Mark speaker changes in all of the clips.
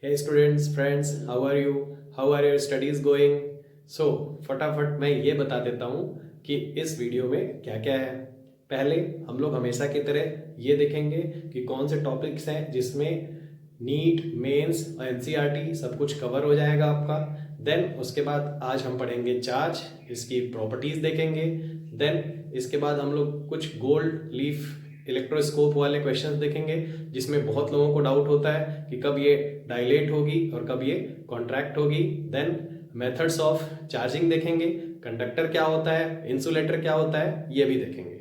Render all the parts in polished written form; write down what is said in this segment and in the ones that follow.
Speaker 1: Hey students, friends, how are you? How are your studies going? So फटाफट मैं ये बता देता हूँ कि इस वीडियो में क्या क्या है। पहले हम लोग हमेशा की तरह ये देखेंगे कि कौन से टॉपिक्स हैं जिसमें नीट, मेंस और एनसीईआरटी सब कुछ कवर हो जाएगा आपका। देन उसके बाद आज हम पढ़ेंगे चार्ज, इसकी प्रॉपर्टीज देखेंगे। देन इसके बाद हम लोग कुछ गोल्ड लीफ इलेक्ट्रोस्कोप वाले क्वेश्चंस देखेंगे जिसमें बहुत लोगों को डाउट होता है कि कब ये डायलेट होगी और कब ये कॉन्ट्रैक्ट होगी। देन मेथड्स ऑफ चार्जिंग देखेंगे, कंडक्टर क्या होता है, इंसुलेटर क्या होता है, ये भी देखेंगे।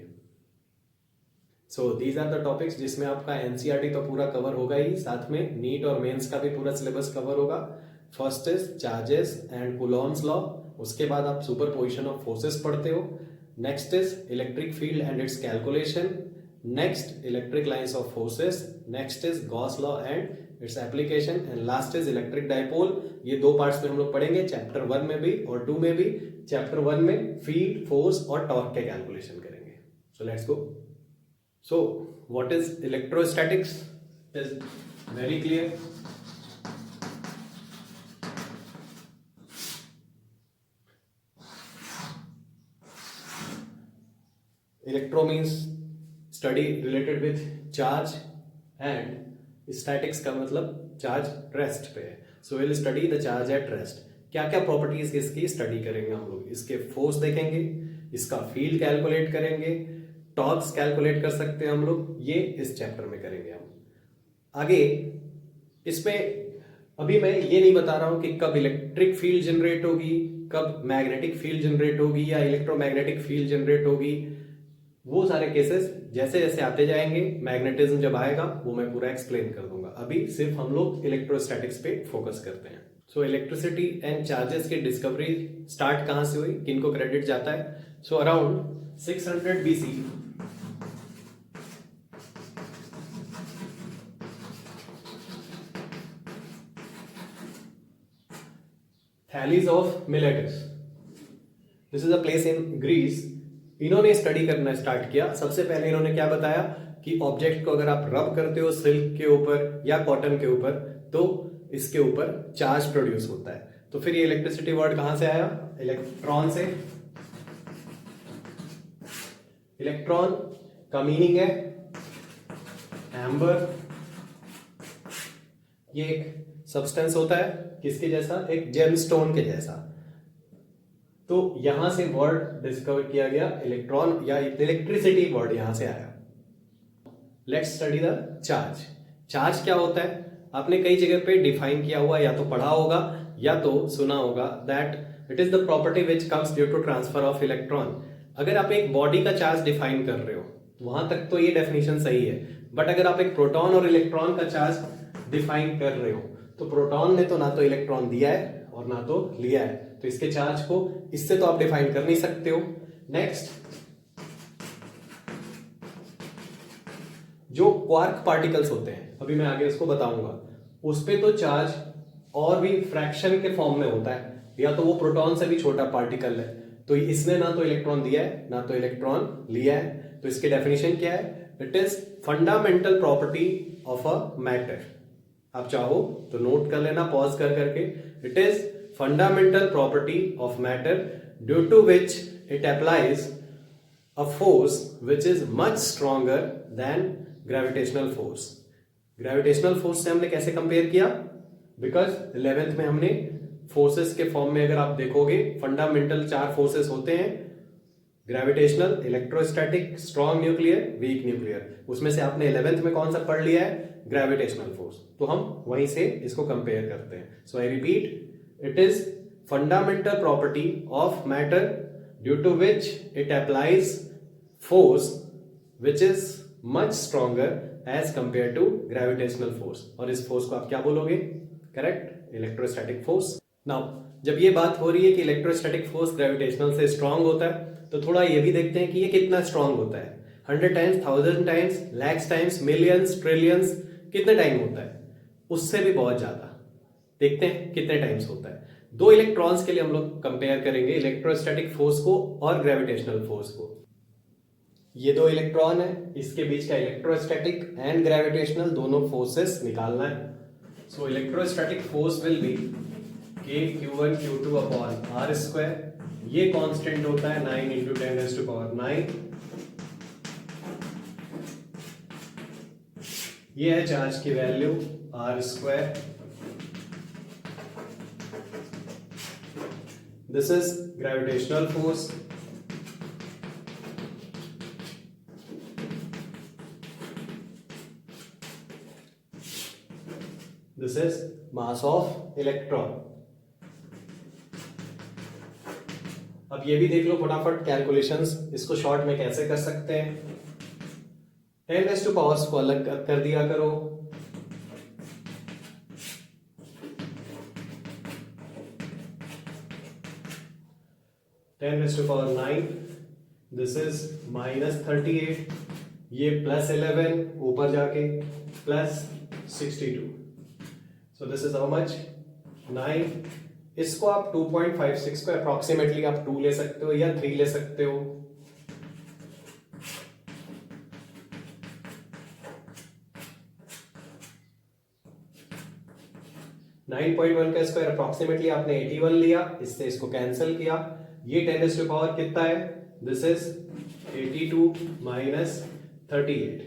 Speaker 1: So these are the topics जिसमें आपका एनसीईआरटी तो पूरा कवर होगा ही, साथ में नीट और मेंस का भी पूरा सिलेबस कवर होगा। First is charges and Coulomb's law, उसके बाद आप सुपरपोजिशन ऑफ फोर्सेस पढ़ते हो। Next is electric field and it's calculation. Next electric lines of forces. Next is Gauss law and its application and last is electric dipole. ये दो parts में हम लोग पढ़ेंगे, चैप्टर 1 में भी और 2 में भी। चैप्टर 1 में फील्ड, फोर्स और टॉर्क के कैलकुलेशन करेंगे। So let's go. So, what is electrostatics? Is very clear. Electro means study related with charge and statics का मतलब charge rest पे है. So we'll study the charge at rest. क्या क्या properties इसकी स्टडी करेंगे हम लोग, इसके फोर्स देखेंगे, इसका फील्ड कैलकुलेट करेंगे, टॉर्क्स कैलकुलेट कर सकते हैं हम लोग, ये इस चैप्टर में करेंगे हम। आगे इसमें अभी मैं ये नहीं बता रहा हूं कि कब इलेक्ट्रिक फील्ड जनरेट होगी, कब मैग्नेटिक फील्ड जनरेट होगी या इलेक्ट्रोमैग्नेटिक फील्ड जनरेट होगी। वो सारे केसेस जैसे जैसे आते जाएंगे, मैग्नेटिज्म जब आएगा वो मैं पूरा एक्सप्लेन कर दूंगा। अभी सिर्फ हम लोग इलेक्ट्रोस्टैटिक्स पे फोकस करते हैं। सो इलेक्ट्रिसिटी एंड चार्जेस की डिस्कवरी स्टार्ट कहां से हुई, किनको क्रेडिट जाता है? So around 600 BC Thales of Miletus, this is a place in Greece. इन्होंने स्टडी करना स्टार्ट किया। सबसे पहले इन्होंने क्या बताया कि ऑब्जेक्ट को अगर आप रब करते हो सिल्क के ऊपर या कॉटन के ऊपर तो इसके ऊपर चार्ज प्रोड्यूस होता है। तो फिर ये इलेक्ट्रिसिटी वर्ड कहां से आया? इलेक्ट्रॉन से। इलेक्ट्रॉन का मीनिंग है एम्बर। ये एक सब्सटेंस होता है किसके जैसा? एक जेमस्टोन के जैसा। तो यहां से वर्ड डिस्कवर किया गया इलेक्ट्रॉन या इलेक्ट्रिसिटी वर्ड यहां से आया। Let's study the charge. Charge क्या होता है? आपने कई जगह पे डिफाइन किया हुआ, या तो पढ़ा होगा या तो सुना होगा, that it is the property which comes due to transfer of electron. अगर आप एक बॉडी का चार्ज डिफाइन कर रहे हो वहां तक तो ये डेफिनेशन सही है, बट अगर आप एक प्रोटॉन और इलेक्ट्रॉन का चार्ज डिफाइन कर रहे हो तो प्रोटॉन ने तो ना तो इलेक्ट्रॉन दिया है और ना तो लिया है, तो इसके चार्ज को इससे तो आप डिफाइन कर नहीं सकते हो। नेक्स्ट, जो क्वार्क पार्टिकल्स होते हैं, अभी मैं आगे इसको बताऊंगा, उस पे तो चार्ज और भी फ्रैक्शन के फॉर्म में होता है, या तो वो प्रोटॉन से भी छोटा पार्टिकल है, तो इसने ना तो इलेक्ट्रॉन दिया है ना तो इलेक्ट्रॉन लिया है। तो इसकी डेफिनेशन क्या है? It is fundamental property of a matter. आप चाहो तो नोट कर लेना पॉज कर करके। It is fundamental property of matter due to which it applies a force which is much stronger than gravitational force. Gravitational force से हमने कैसे कंपेयर किया? बिकॉज 11th में हमने फोर्सेस के फॉर्म में अगर आप देखोगे फंडामेंटल 4 फोर्सेस होते हैं, gravitational, electrostatic, strong nuclear, weak nuclear. उसमें से आपने 11th में कौन सा पढ़ लिया है? Gravitational force. तो हम वहीं से इसको कंपेयर करते हैं। So I repeat, it is fundamental property of matter due to which it applies force which is much stronger as compare to gravitational force. और इस फोर्स को आप क्या बोलोगे? Correct, electrostatic force. नाउ जब ये बात हो रही है कि इलेक्ट्रोस्टैटिक फोर्स ग्रेविटेशनल से स्ट्रांग होता है, तो थोड़ा ये भी देखते हैं कि ये कितना स्ट्रांग होता है। 100 times, 1000 times, lakhs times, millions, trillions, कितने टाइम होता है? उससे भी बहुत ज्यादा। देखते हैं कितने टाइम्स होता है। 2 इलेक्ट्रॉन्स के लिए हम लोग कंपेयर करेंगे इलेक्ट्रोस्टैटिक फोर्स को और ग्रेविटेशनल फोर्स को। ये 2 इलेक्ट्रॉन है, इसके बीच का इलेक्ट्रोस्टैटिक एंड ग्रेविटेशनल दोनों फोर्सेस निकालना है। So electrostatic force will be k q1 q2 upon r square. ये कांस्टेंट होता है 9 इंटू 10⁻⁹। ये है चार्ज की value r square. This is gravitational force. This is mass of electron. अब ये भी देख लो फटाफट कैलकुलेशंस, इसको शॉर्ट में कैसे कर सकते हैं। 10⁻⁴ को अलग कर दिया करो, (10⁻⁹) दिस इज -38, ये +11 ऊपर जाके +62। So this is how much 9। इसको आप 2.56 को अप्रोक्सीमेटली आप 2 ले सकते हो या 3 ले सकते हो। नाइन 9.1 का स्क्वायर अप्रोक्सीमेटली आपने 81 लिया, इससे इसको कैंसिल किया। ये 10⁻⁴ कितना है? This is 82 minus 38,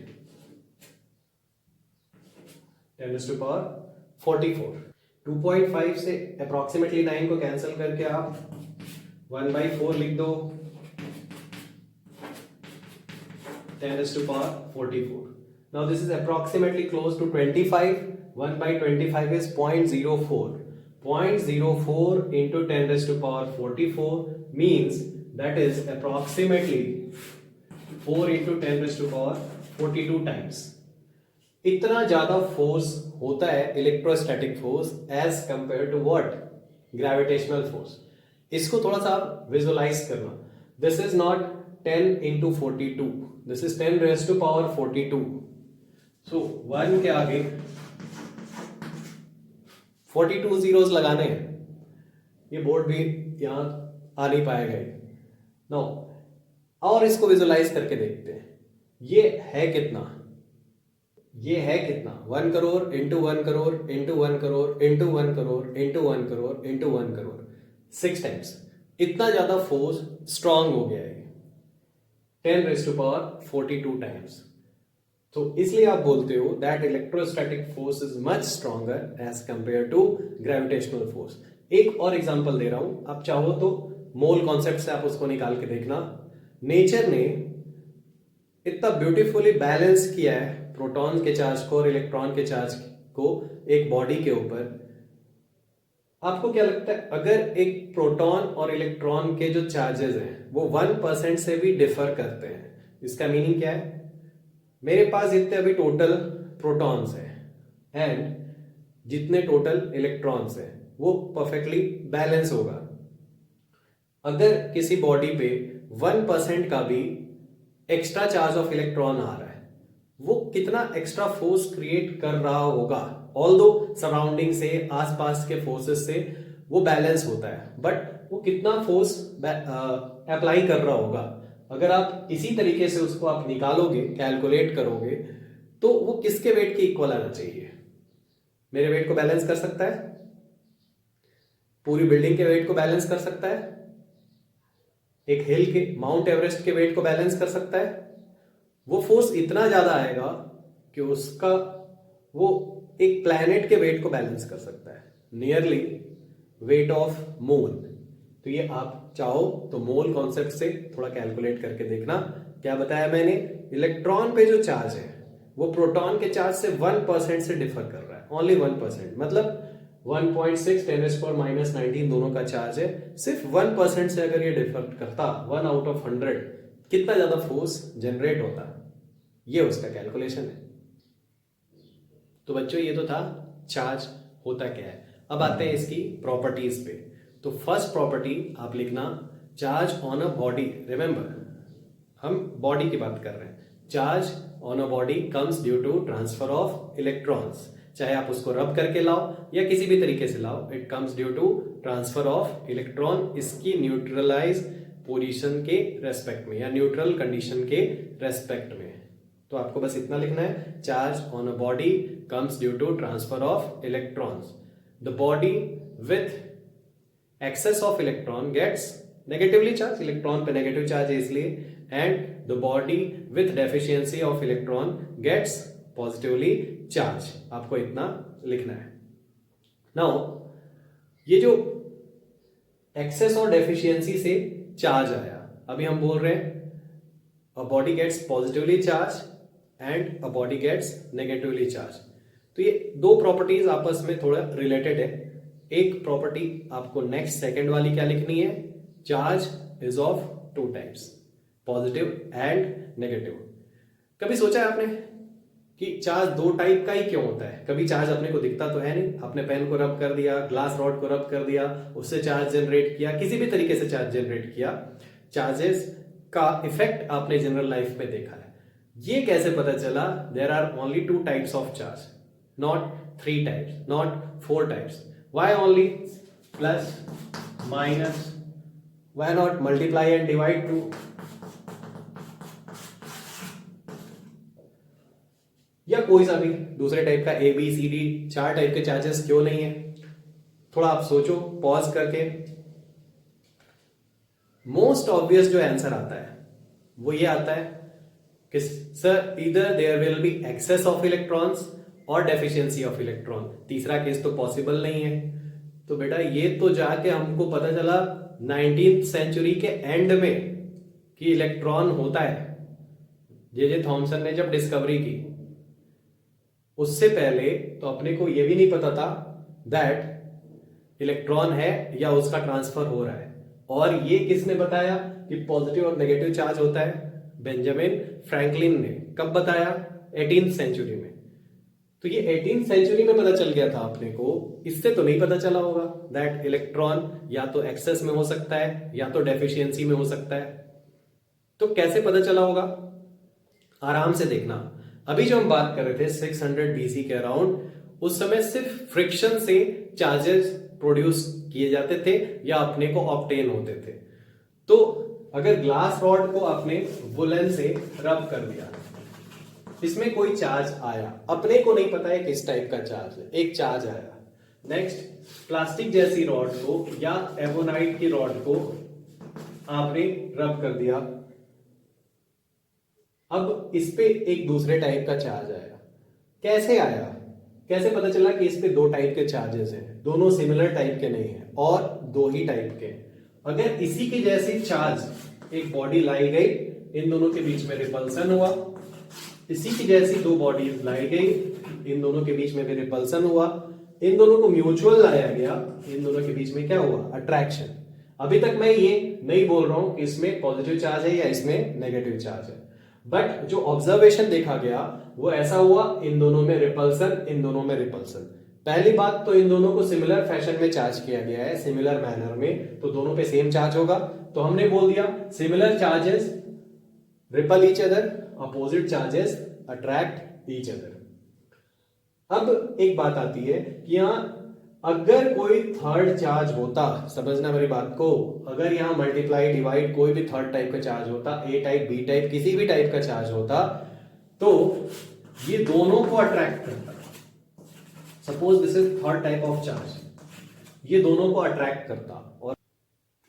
Speaker 1: 10⁻⁴। 2.5 से अप्रोक्सीमेटली 9 को कैंसिल करके आप 1/4 लिख दो, 10⁻⁴। Now this is approximately close to 25. 1/25 is 0.04. 0.04 into 10⁻⁴ means that is approximately 4 into 10⁻42 times. इतना ज्यादा फोर्स होता है electrostatic force as compare to what? Gravitational force. इसको थोड़ा सा आप विजुअलाइज करना। This is not 10 into 42, this is 10⁻42। So 1 के आगे 42 zeros लगाने हैं। ये बोर्ड भी यहां आ नहीं पाएगा नो। और इसको विजुअलाइज करके देखते हैं, ये है कितना? ये है कितना? 1 crore into 1 crore into 1 crore into 1 crore into 1 crore into 1 crore, 6 times. इतना ज्यादा फोर्स स्ट्रांग हो गया है 10⁻42 टाइम्स। तो इसलिए आप बोलते हो that electrostatic force is much stronger as compare to gravitational force. एक और एग्जांपल दे रहा हूं, आप चाहो तो मोल कॉन्सेप्ट से आप उसको निकाल के देखना। नेचर ने इतना ब्यूटीफुली बैलेंस किया है प्रोटॉन के चार्ज को और इलेक्ट्रॉन के चार्ज को एक बॉडी के ऊपर। आपको क्या लगता है, अगर एक प्रोटॉन और इलेक्ट्रॉन के जो चार्जेस हैं वो 1% से भी डिफर करते हैं, इसका मीनिंग क्या है? मेरे पास जितने अभी टोटल प्रोटॉन्स हैं एंड जितने टोटल इलेक्ट्रॉन्स हैं वो परफेक्टली बैलेंस होगा। अगर किसी बॉडी पे 1% का भी एक्स्ट्रा चार्ज ऑफ इलेक्ट्रॉन आ रहा है, वो कितना एक्स्ट्रा फोर्स क्रिएट कर रहा होगा। ऑल्दो सराउंडिंग से, आसपास के फोर्सेस से वो बैलेंस होता है, बट वो कितना फोर्स अप्लाई कर रहा होगा। अगर आप इसी तरीके से उसको आप निकालोगे, कैलकुलेट करोगे, तो वो किसके वेट के इक्वल आना चाहिए? मेरे वेट को बैलेंस कर सकता है? पूरी बिल्डिंग के वेट को बैलेंस कर सकता है? एक हिल के, माउंट एवरेस्ट के वेट को बैलेंस कर सकता है? वो फोर्स इतना ज्यादा आएगा कि उसका वो एक प्लैनेट के वेट को बैलेंस कर सकता है, नियरली वेट ऑफ मून। तो ये आप चाहो तो मोल कॉन्सेप्ट से थोड़ा कैलकुलेट करके देखना। क्या बताया मैंने? इलेक्ट्रॉन पे जो चार्ज है वो प्रोटॉन के चार्ज से 1% से डिफर कर रहा है, ओनली 1%। मतलब 1.6 10⁻⁻19 दोनों का चार्ज है। सिर्फ 1% से अगर ये डिफर करता, 1 आउट ऑफ 100, कितना ज्यादा फोर्स जनरेट होता, ये उसका कैलकुलेशन है। तो बच्चों ये तो था चार्ज होता क्या है। अब आते हैं इसकी प्रॉपर्टीज पे। तो फर्स्ट प्रॉपर्टी आप लिखना, charge on a body. Remember हम बॉडी की बात कर रहे हैं। Charge on a body comes due to transfer of electrons. चाहे आप उसको रब करके लाओ या किसी भी तरीके से लाओ, it comes due to transfer of electron इसकी न्यूट्रलाइज पोजीशन के रेस्पेक्ट में या न्यूट्रल कंडीशन के रेस्पेक्ट में। तो आपको बस इतना लिखना है, charge on a body comes due to transfer of electrons. The body with excess of electron gets negatively charge, electron पे नेगेटिव चार्ज है इसलिए, and the body with deficiency of electron gets positively charge. आपको इतना लिखना है। Now ये जो access और डेफिशिएंसी से चार्ज आया, अभी हम बोल रहे हैं a body gets positively charge and a body gets negatively charge. तो ये दो प्रॉपर्टीज आपस में थोड़ा रिलेटेड है। एक प्रॉपर्टी आपको नेक्स्ट सेकंड वाली क्या लिखनी है, charge is of two types, positive and negative. कभी सोचा है आपने कि चार्ज दो टाइप का ही क्यों होता है? कभी चार्ज अपने को दिखता तो है नहीं, आपने पेन को रब कर दिया, ग्लास रॉड को रब कर दिया, उससे चार्ज जनरेट किया, किसी भी तरीके से चार्ज जनरेट किया, चार्जेस का इफेक्ट आपने जनरल लाइफ में देखा है। ये कैसे पता चला? There are only two types of charge, not three types, not four types. Why only plus minus? Why not multiply and divide too? या कोई सा भी दूसरे टाइप का ए बी सी डी, चार टाइप के चार्जेस क्यों नहीं है? थोड़ा आप सोचो पॉज करके। मोस्ट ऑब्वियस जो आंसर आता है वो ये आता है कि सर इधर there will be excess of electrons और डेफिशिएंसी ऑफ इलेक्ट्रॉन। तीसरा केस तो पॉसिबल नहीं है। तो बेटा ये तो जाके हमको पता चला 19th सेंचुरी के एंड में कि इलेक्ट्रॉन होता है। जे थॉमसन ने जब डिस्कवरी की, उससे पहले तो अपने को यह भी नहीं पता था दैट इलेक्ट्रॉन है या उसका ट्रांसफर हो रहा है। और ये किसने बताया कि पॉजिटिव और नेगेटिव चार्ज होता है? बेंजामिन फ्रैंकलिन ने। कब बताया? 18th सेंचुरी में। तो ये 18th सेंचुरी में पता चल गया था अपने को, इससे तो नहीं पता चला होगा दैट इलेक्ट्रॉन या तो एक्सेस में हो सकता है या तो डेफिशिएंसी में हो सकता है। तो कैसे पता चला होगा? आराम से देखना। अभी जो हम बात कर रहे थे 600 बीसी के अराउंड, उस समय सिर्फ फ्रिक्शन से चार्जेस प्रोड्यूस किए जाते थे या अपने को ऑब्टेन होते थे। तो अगर ग्लास रॉड को आपने वुलन से रब कर दिया, इसमें कोई चार्ज आया, अपने को नहीं पता है किस टाइप का चार्ज है, एक चार्ज आया। नेक्स्ट प्लास्टिक जैसी रॉड को या एबोनाइट की रॉड को आपने रब कर दिया, अब इस पे एक दूसरे टाइप का चार्ज आया। कैसे आया? कैसे पता चला कि इस पे दो टाइप के चार्जेस हैं, दोनों सिमिलर टाइप के नहीं हैं और दो ही टाइप के? अगर इसी की जैसी चार्ज एक बॉडी लाई गई, इन दोनों के बीच में रिपल्सन हुआ, इसी की जैसी दो बॉडी लाई गई, इन दोनों के बीच में भी रिपल्सन हुआ, इन दोनों को म्यूचुअल लाया गया, इन दोनों के बीच में क्या हुआ? अट्रैक्शन। अभी तक मैं ये नहीं बोल रहा हूं कि इसमें पॉजिटिव चार्ज है या इसमें नेगेटिव चार्ज है, बट जो ऑब्जर्वेशन देखा गया वो ऐसा हुआ, इन दोनों में रिपल्सन, इन दोनों में रिपल्सन। पहली बात तो इन दोनों को सिमिलर फैशन में चार्ज किया गया है, सिमिलर मैनर में, तो दोनों पे सेम चार्ज होगा। तो हमने बोल दिया similar charges ripple each other, opposite charges attract each other. अब एक बात आती है कि यहां अगर कोई थर्ड चार्ज होता, समझना मेरी बात को, अगर यहां मल्टीप्लाई डिवाइड कोई भी थर्ड टाइप का चार्ज होता, ए टाइप बी टाइप किसी भी टाइप का चार्ज होता, तो ये दोनों को अट्रैक्ट करता। Suppose this is third type of charge, ये दोनों को अट्रैक्ट करता। और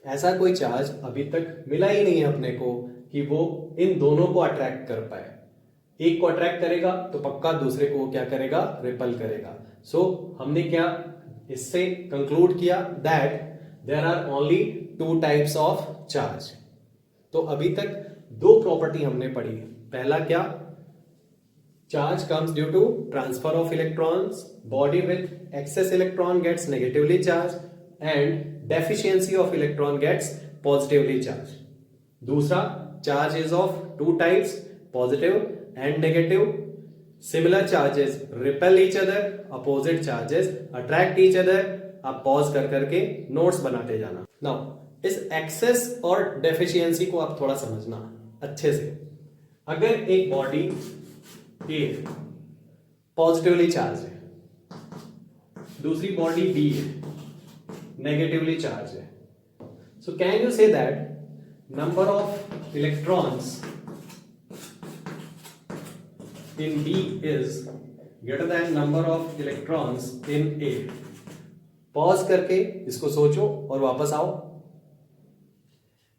Speaker 1: ऐसा कोई चार्ज अभी तक मिला ही नहीं है अपने को कि वो इन दोनों को अट्रैक्ट कर पाए। एक को अट्रैक्ट करेगा तो पक्का दूसरे को क्या करेगा? रिपल करेगा। सो हमने क्या इससे कंक्लूड किया? That there are only two types of charge. तो अभी तक दो प्रॉपर्टी हमने पढ़ी। पहला क्या? Charge comes due to transfer of electrons, body with excess electron gets negatively charge and deficiency of electron gets positively charge. दूसरा, charge is of two types, positive and negative. Similar charges repel each other, opposite charges attract each other. आप pause कर करके notes बनाते जाना। Now इस access और deficiency को आप थोड़ा समझना अच्छे से। अगर एक बॉडी ए पॉजिटिवली चार्ज है, दूसरी बॉडी बी है नेगेटिवली चार्ज है, so can you say that number of electrons in B is greater than number of electrons in A। Pause करके इसको सोचो और वापस आओ।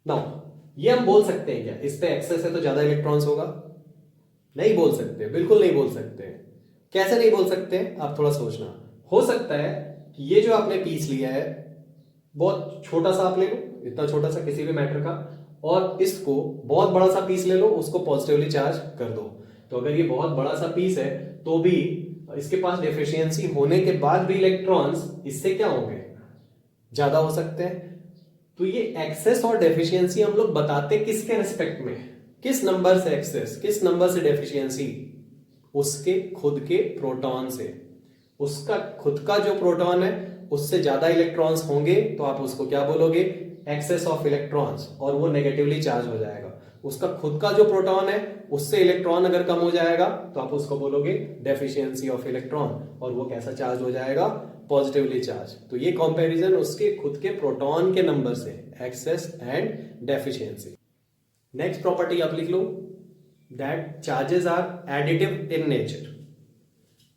Speaker 1: नाउ ये हम बोल सकते हैं क्या इस पे एक्सेस है तो ज्यादा इलेक्ट्रॉन्स होगा? नहीं बोल सकते, बिल्कुल नहीं बोल सकते। कैसे नहीं बोल सकते? आप थोड़ा सोचना। हो सकता है कि ये जो आपने पीस लिया है बहुत छोटा सा आप ले लो, इतना छोटा सा किसी भी मैटर का, और इसको बहुत बड़ा सा पीस ले लो, उसको पॉजिटिवली चार्ज कर दो। तो अगर ये बहुत बड़ा सा पीस है तो भी इसके पास डेफिशिएंसी होने के बाद भी इलेक्ट्रॉन्स इससे क्या होंगे? ज्यादा हो सकते हैं। तो ये एक्सेस और डेफिशिएंसी हम लोग बताते किसके रिस्पेक्ट में? किस नंबर से एक्सेस, किस नंबर से डेफिशिएंसी? उसके खुद के प्रोटॉन से। उसका खुद का जो प्रोटॉन है उससे ज्यादा इलेक्ट्रॉन्स होंगे तो आप उसको क्या बोलोगे? एक्सेस ऑफ इलेक्ट्रॉन्स, और वो नेगेटिवली चार्ज हो जाएगा। उसका खुद का जो प्रोटॉन है उससे इलेक्ट्रॉन अगर कम हो जाएगा तो आप उसको बोलोगे डेफिशिएंसी ऑफ इलेक्ट्रॉन, और वो कैसा चार्ज हो जाएगा? Positively charge. तो ये कंपैरिजन उसके खुद के प्रोटॉन के नंबर से, excess and deficiency. Next property आप लिख लो, that charges are additive in nature.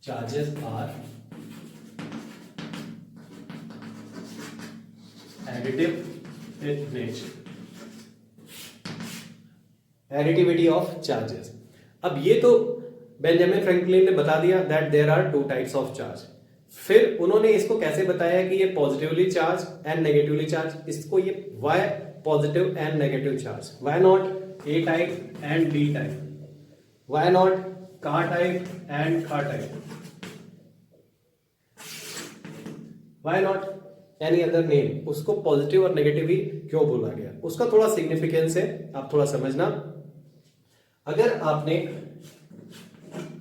Speaker 1: Charges are additive in nature. Additivity of charges. अब ये तो बेंजामिन फ्रैंकलिन ने बता दिया that there are two types of charge. फिर उन्होंने इसको कैसे बताया कि ये positively charge and negatively charge. इसको ये why positive and negative charge, why not A type and B type, why not का टाइप एंड खा type, why not any other name. उसको पॉजिटिव और नेगेटिव ही क्यों बोला गया? उसका थोड़ा सिग्निफिकेंस है, आप थोड़ा समझना। अगर आपने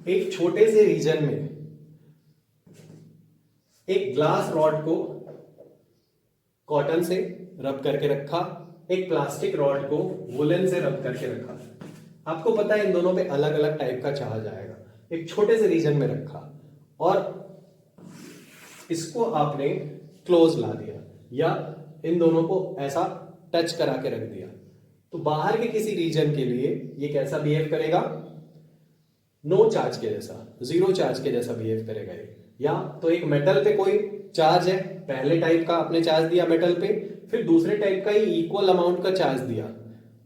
Speaker 1: एक छोटे से रीजन में एक ग्लास रॉड को कॉटन से रब करके रखा, एक प्लास्टिक रॉड को वुलन से रब करके रखा, आपको पता है इन दोनों पे अलग अलग टाइप का चार्ज आएगा। एक छोटे से रीजन में रखा और इसको आपने क्लोज ला दिया या इन दोनों को ऐसा टच करा के रख दिया, तो बाहर के किसी रीजन के लिए ये कैसा बिहेव करेगा? नो चार्ज के जैसा, जीरो चार्ज के जैसा बिहेव करेगा ये। या तो एक मेटल पे कोई चार्ज है, पहले टाइप का आपने चार्ज दिया मेटल पे, फिर दूसरे टाइप का ही इक्वल अमाउंट का चार्ज दिया,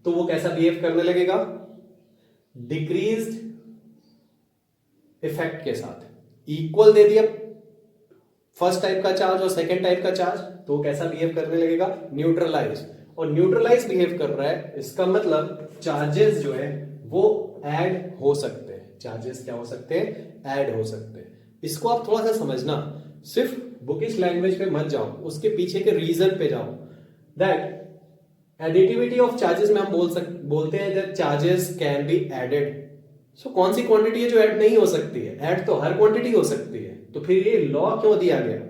Speaker 1: तो वो कैसा बिहेव करने लगेगा? डिक्रीज्ड इफेक्ट के साथ। इक्वल दे दिया फर्स्ट टाइप का चार्ज और सेकेंड टाइप का चार्ज, तो वो कैसा बिहेव करने लगेगा? न्यूट्रलाइज। और न्यूट्रलाइज बिहेव कर रहा है, इसका मतलब चार्जेस जो है वो ऐड हो सकते हैं। चार्जेस क्या हो सकते हैं? ऐड हो सकते हैं। इसको आप थोड़ा सा समझना, सिर्फ बुकिश लैंग्वेज पे मत जाओ, उसके पीछे के रीजन पे जाओ। दैट एडिटिविटी ऑफ चार्जेस में हम बोलते हैं that charges can be added. So कौन सी क्वांटिटी है जो ऐड नहीं हो सकती है? ऐड तो हर क्वांटिटी हो सकती है। तो फिर ये लॉ क्यों दिया गया?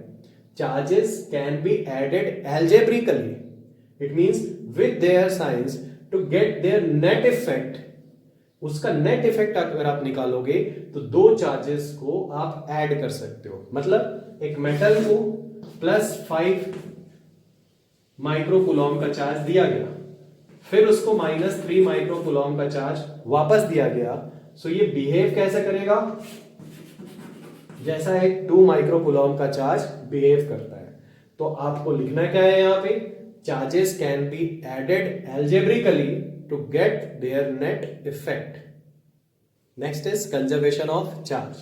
Speaker 1: Charges can be added algebraically, it means with their signs to get their net effect. उसका नेट इफेक्ट अगर आप निकालोगे तो दो चार्जेस को आप ऐड कर सकते हो। मतलब एक मेटल को +5 माइक्रोकूलॉम का चार्ज दिया गया, फिर उसको -3 माइक्रोकूलॉम का चार्ज वापस दिया गया, सो ये बिहेव कैसे करेगा? जैसा एक 2 माइक्रोकूलॉम का चार्ज बिहेव करता है। तो आपको लिखना क्या है यहां पे? Charges can be added algebraically to get their net effect. Next is conservation of charge.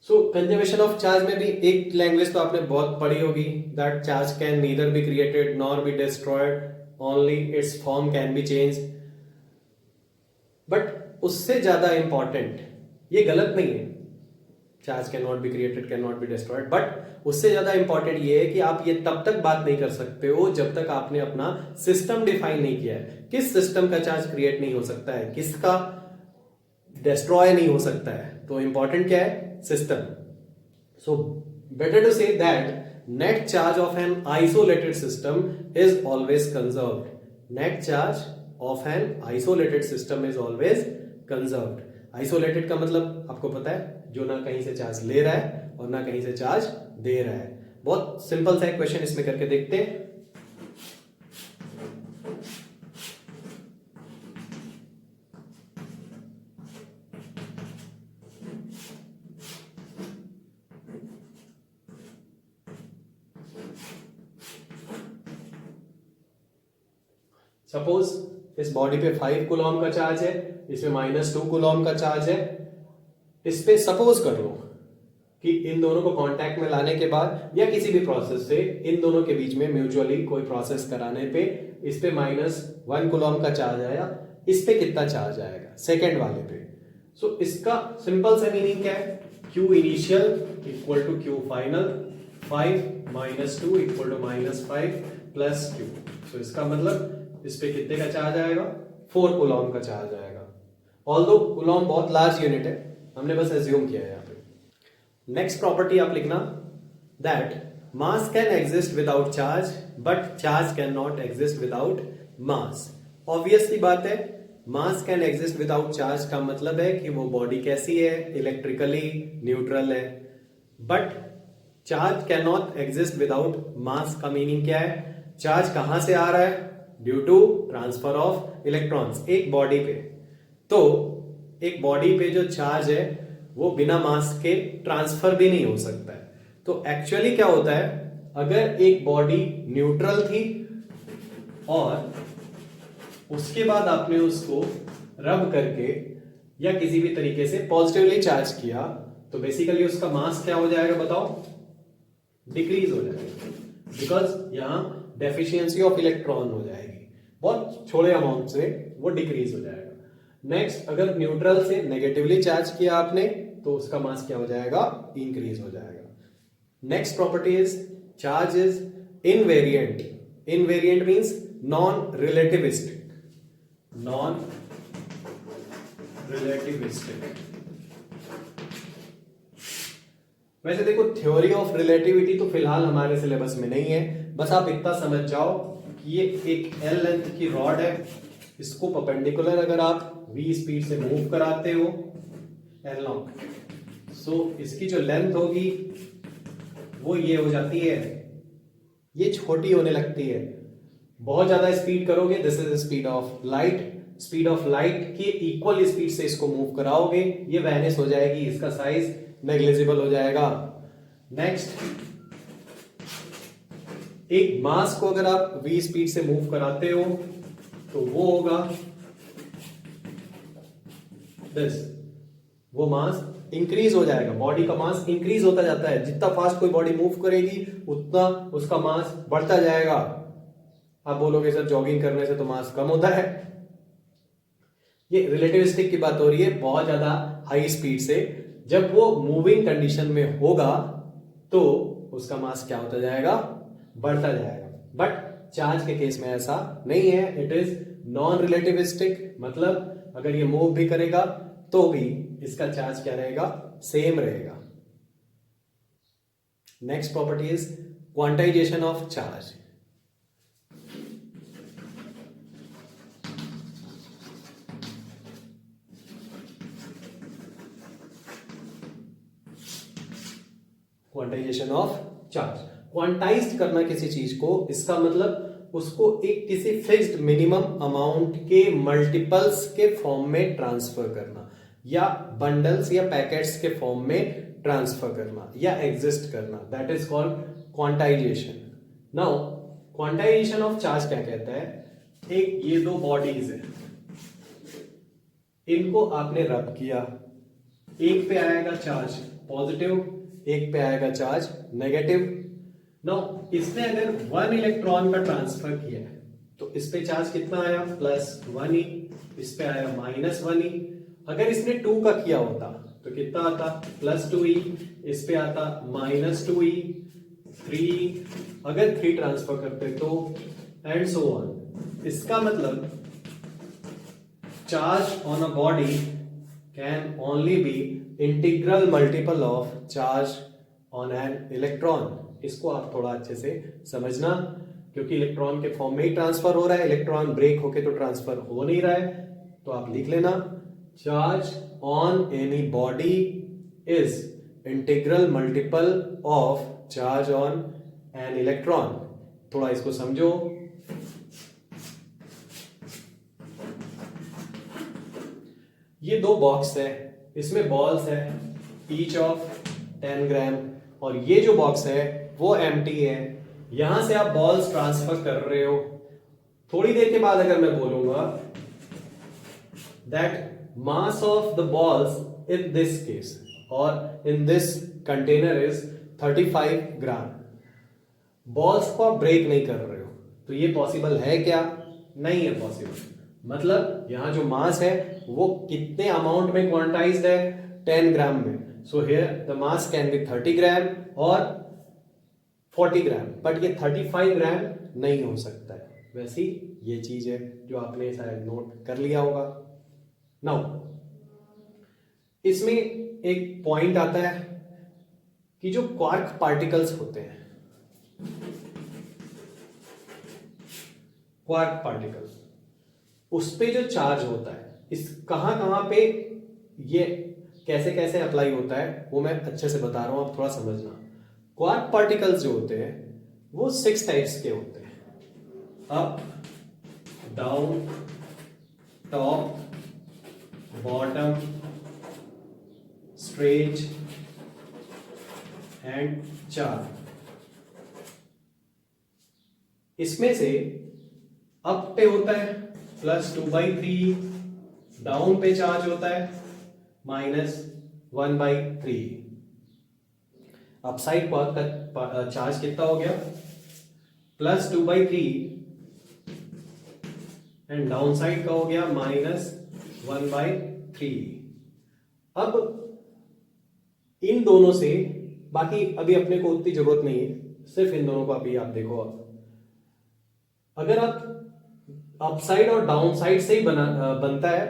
Speaker 1: So conservation of charge में भी एक लैंग्वेज तो आपने बहुत पढ़ी होगी, that charge can neither be created nor be destroyed, only its form can be changed. But उससे ज्यादा इंपॉर्टेंट, ये गलत नहीं है, charge can not be created can not be destroyed, but उससे ज्यादा इंपॉर्टेंट ये है कि आप ये तब तक बात नहीं कर सकते हो जब तक आपने अपना सिस्टम डिफाइन नहीं किया है। किस सिस्टम का चार्ज क्रिएट नहीं हो सकता है, किसका डिस्ट्रॉय नहीं हो सकता है। तो इंपॉर्टेंट क्या है? System. So better to say that net charge of an isolated system is always conserved. Net charge of an isolated system is always conserved. Isolated का मतलब आपको पता है, जो ना कहीं से चार्ज ले रहा है और ना कहीं से चार्ज दे रहा है। बहुत सिंपल सा एक क्वेश्चन इसमें करके देखते हैं। सपोज इस बॉडी पे 5 कूलॉम का चार्ज है, इसमें -2 कूलॉम का चार्ज है। इस पे सपोज कर लो कि इन दोनों को कांटेक्ट में लाने के बाद या किसी भी प्रोसेस से इन दोनों के बीच में म्यूचुअली कोई प्रोसेस कराने पे इस पे -1 कूलॉम का चार्ज आया, इस पे कितना चार्ज आएगा सेकेंड वाले पे। सो इसका सिंपल सा मीनिंग क्या है, Q initial equal to Q final, 5 -2 equal to -5 plus Q। सो इसका मतलब इस पे कितने का चार्ज आएगा, 4 कूलॉम का चार्ज आएगा। ऑल्दो कूलॉम बहुत लार्ज यूनिट है, हमने बस एज्यूम किया है यहाँ पे। नेक्स्ट प्रॉपर्टी आप लिखना, that mass can exist without charge but charge can not exist without mass. Obviously बात है, mass can exist without charge का मतलब है कि वो बॉडी कैसी है, इलेक्ट्रिकली न्यूट्रल है। But charge can not exist without mass का मीनिंग क्या है, चार्ज कहां से आ रहा है, due to transfer of electrons एक बॉडी पे। तो एक बॉडी पे जो चार्ज है वो बिना मास के ट्रांसफर भी नहीं हो सकता है। तो एक्चुअली क्या होता है, अगर एक बॉडी न्यूट्रल थी और उसके बाद आपने उसको रब करके या किसी भी तरीके से पॉजिटिवली चार्ज किया, तो बेसिकली उसका मास क्या हो जाएगा बताओ, डिक्रीज हो जाएगा, बिकॉज यहां डेफिशिएंसी ऑफ इलेक्ट्रॉन हो जाएगी, बहुत छोटे अमाउंट से वो डिक्रीज हो जाएगा। नेक्स्ट, अगर न्यूट्रल से नेगेटिवली चार्ज किया आपने तो उसका मास क्या हो जाएगा, इंक्रीज हो जाएगा। Next property is charge is invariant. Invariant means non relativistic, non relativistic. वैसे देखो थ्योरी ऑफ रिलेटिविटी तो फिलहाल हमारे सिलेबस में नहीं है, बस आप इतना समझ जाओ कि ये एक L लेंथ की रॉड है, इसको परपेंडिकुलर अगर आप v स्पीड से मूव कराते हो L0, सो इसकी जो लेंथ होगी वो ये हो जाती है, ये छोटी होने लगती है। बहुत ज्यादा स्पीड करोगे, this is speed of light, speed of light की इक्वल स्पीड से इसको मूव कराओगे, ये वैनिश हो जाएगी, इसका साइज नेग्लिजिबल हो जाएगा। नेक्स्ट, एक मास को अगर आप v स्पीड से मूव कराते हो तो वो होगा दिस, वो मास इंक्रीज हो जाएगा, बॉडी का मास इंक्रीज होता जाता है, जितना फास्ट कोई बॉडी मूव करेगी उतना उसका मास बढ़ता जाएगा। आप बोलोगे सर जॉगिंग करने से तो मास कम होता है, ये रिलेटिविस्टिक की बात हो रही है। बहुत ज्यादा हाई स्पीड से जब वो मूविंग कंडीशन में होगा तो उसका मास क्या होता जाएगा, बढ़ता जाएगा। बट चार्ज के केस में ऐसा नहीं है, इट इज नॉन रिलेटिविस्टिक, मतलब अगर ये मूव भी करेगा तो भी इसका चार्ज क्या रहेगा, सेम रहेगा। Next property is quantization of charge. Quantization of charge, quantized करना किसी चीज को, इसका मतलब उसको एक किसी फिक्स्ड मिनिमम अमाउंट के मल्टीपल्स के फॉर्म में ट्रांसफर करना, या बंडल्स या पैकेट्स के फॉर्म में ट्रांसफर करना या एग्जिस्ट करना, that is called quantization. Now quantization of charge क्या कहता है, एक ये दो बॉडीज है, इनको आपने रब किया, एक पे आएगा चार्ज पॉजिटिव, एक पे आएगा चार्ज नेगेटिव। नाउ इसने अगर 1 इलेक्ट्रॉन का ट्रांसफर किया है तो इस पे चार्ज कितना आया, +1e, इस पे आया -1e। अगर इसने 2 का किया होता तो कितना आता, +2e, इस पे आता -2e, 3, अगर 3 ट्रांसफर करते तो एंड सो ऑन। इसका मतलब charge on a body can only be integral multiple of charge on an electron. इसको आप थोड़ा अच्छे से समझना, क्योंकि इलेक्ट्रॉन के फॉर्म में ही ट्रांसफर हो रहा है, इलेक्ट्रॉन ब्रेक होके तो ट्रांसफर हो नहीं रहा है। तो आप लिख लेना, charge on any body is integral multiple of charge on an electron. थोड़ा इसको समझो। ये दो बॉक्स है, इसमें बॉल्स है ईच ऑफ 10 ग्राम, और ये जो बॉक्स है वो एम्प्टी है। यहां से आप बॉल्स ट्रांसफर कर रहे हो। थोड़ी देर के बाद अगर मैं बोलूंगा that mass of the balls in this case और in this container is 35 gram, balls को आप ब्रेक नहीं कर रहे हो, तो ये पॉसिबल है क्या? नहीं है पॉसिबल। मतलब यहां जो मास है वो कितने अमाउंट में क्वांटाइज्ड है? 10 ग्राम में। So here the mass can be 30 ग्राम और 40 ग्राम, बट ये 35 ग्राम नहीं हो सकता है। वैसी ये चीज है जो आपने शायद नोट कर लिया होगा। नाउ इसमें एक पॉइंट आता है कि जो क्वार्क पार्टिकल्स होते हैं, क्वार्क पार्टिकल्स, उस पे जो चार्ज होता है, इस कहां पे ये कैसे कैसे अप्लाई होता है वो मैं अच्छे से बता रहा हूं, आप थोड़ा समझना। क्वार्क पार्टिकल्स जो होते हैं वो 6 टाइप्स के होते हैं, up, down, top, bottom, straight and charge. इसमें से अप पे होता है +2/3, डाउन पे चार्ज होता है -1/3। अपसाइड का चार्ज कितना हो गया? +2/3 एंड डाउन साइड का हो गया -1/3। अब इन दोनों से, बाकी अभी अपने को उतनी जरूरत नहीं है, सिर्फ इन दोनों को अभी आप देखो। अगर आप अपसाइड और डाउन साइड से ही बनता है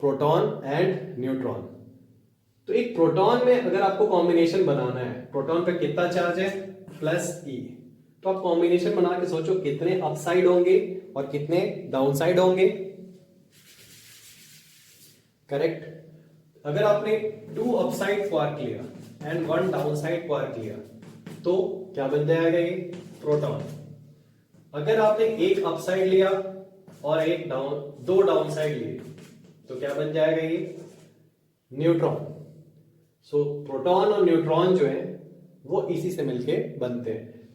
Speaker 1: प्रोटॉन एंड न्यूट्रॉन। तो एक प्रोटॉन में अगर आपको कॉम्बिनेशन बनाना है, प्रोटॉन पे कितना चार्ज है? +E, तो आप कॉम्बिनेशन बना के सोचो कितने अपसाइड होंगे और कितने डाउन साइड होंगे। करेक्ट। अगर आपने 2 अपसाइड क्वार्क लिया एंड 1 डाउन साइड क्वार्क लिया तो क्या बन जाएगा? ये प्रोटॉन। अगर आपने एक अपसाइड लिया और एक दो डाउन साइड लिए तो क्या बन जाएगा? ये न्यूट्रॉन। सो प्रोटॉन और न्यूट्रॉन जो है वो इसी से मिलके बनते हैं।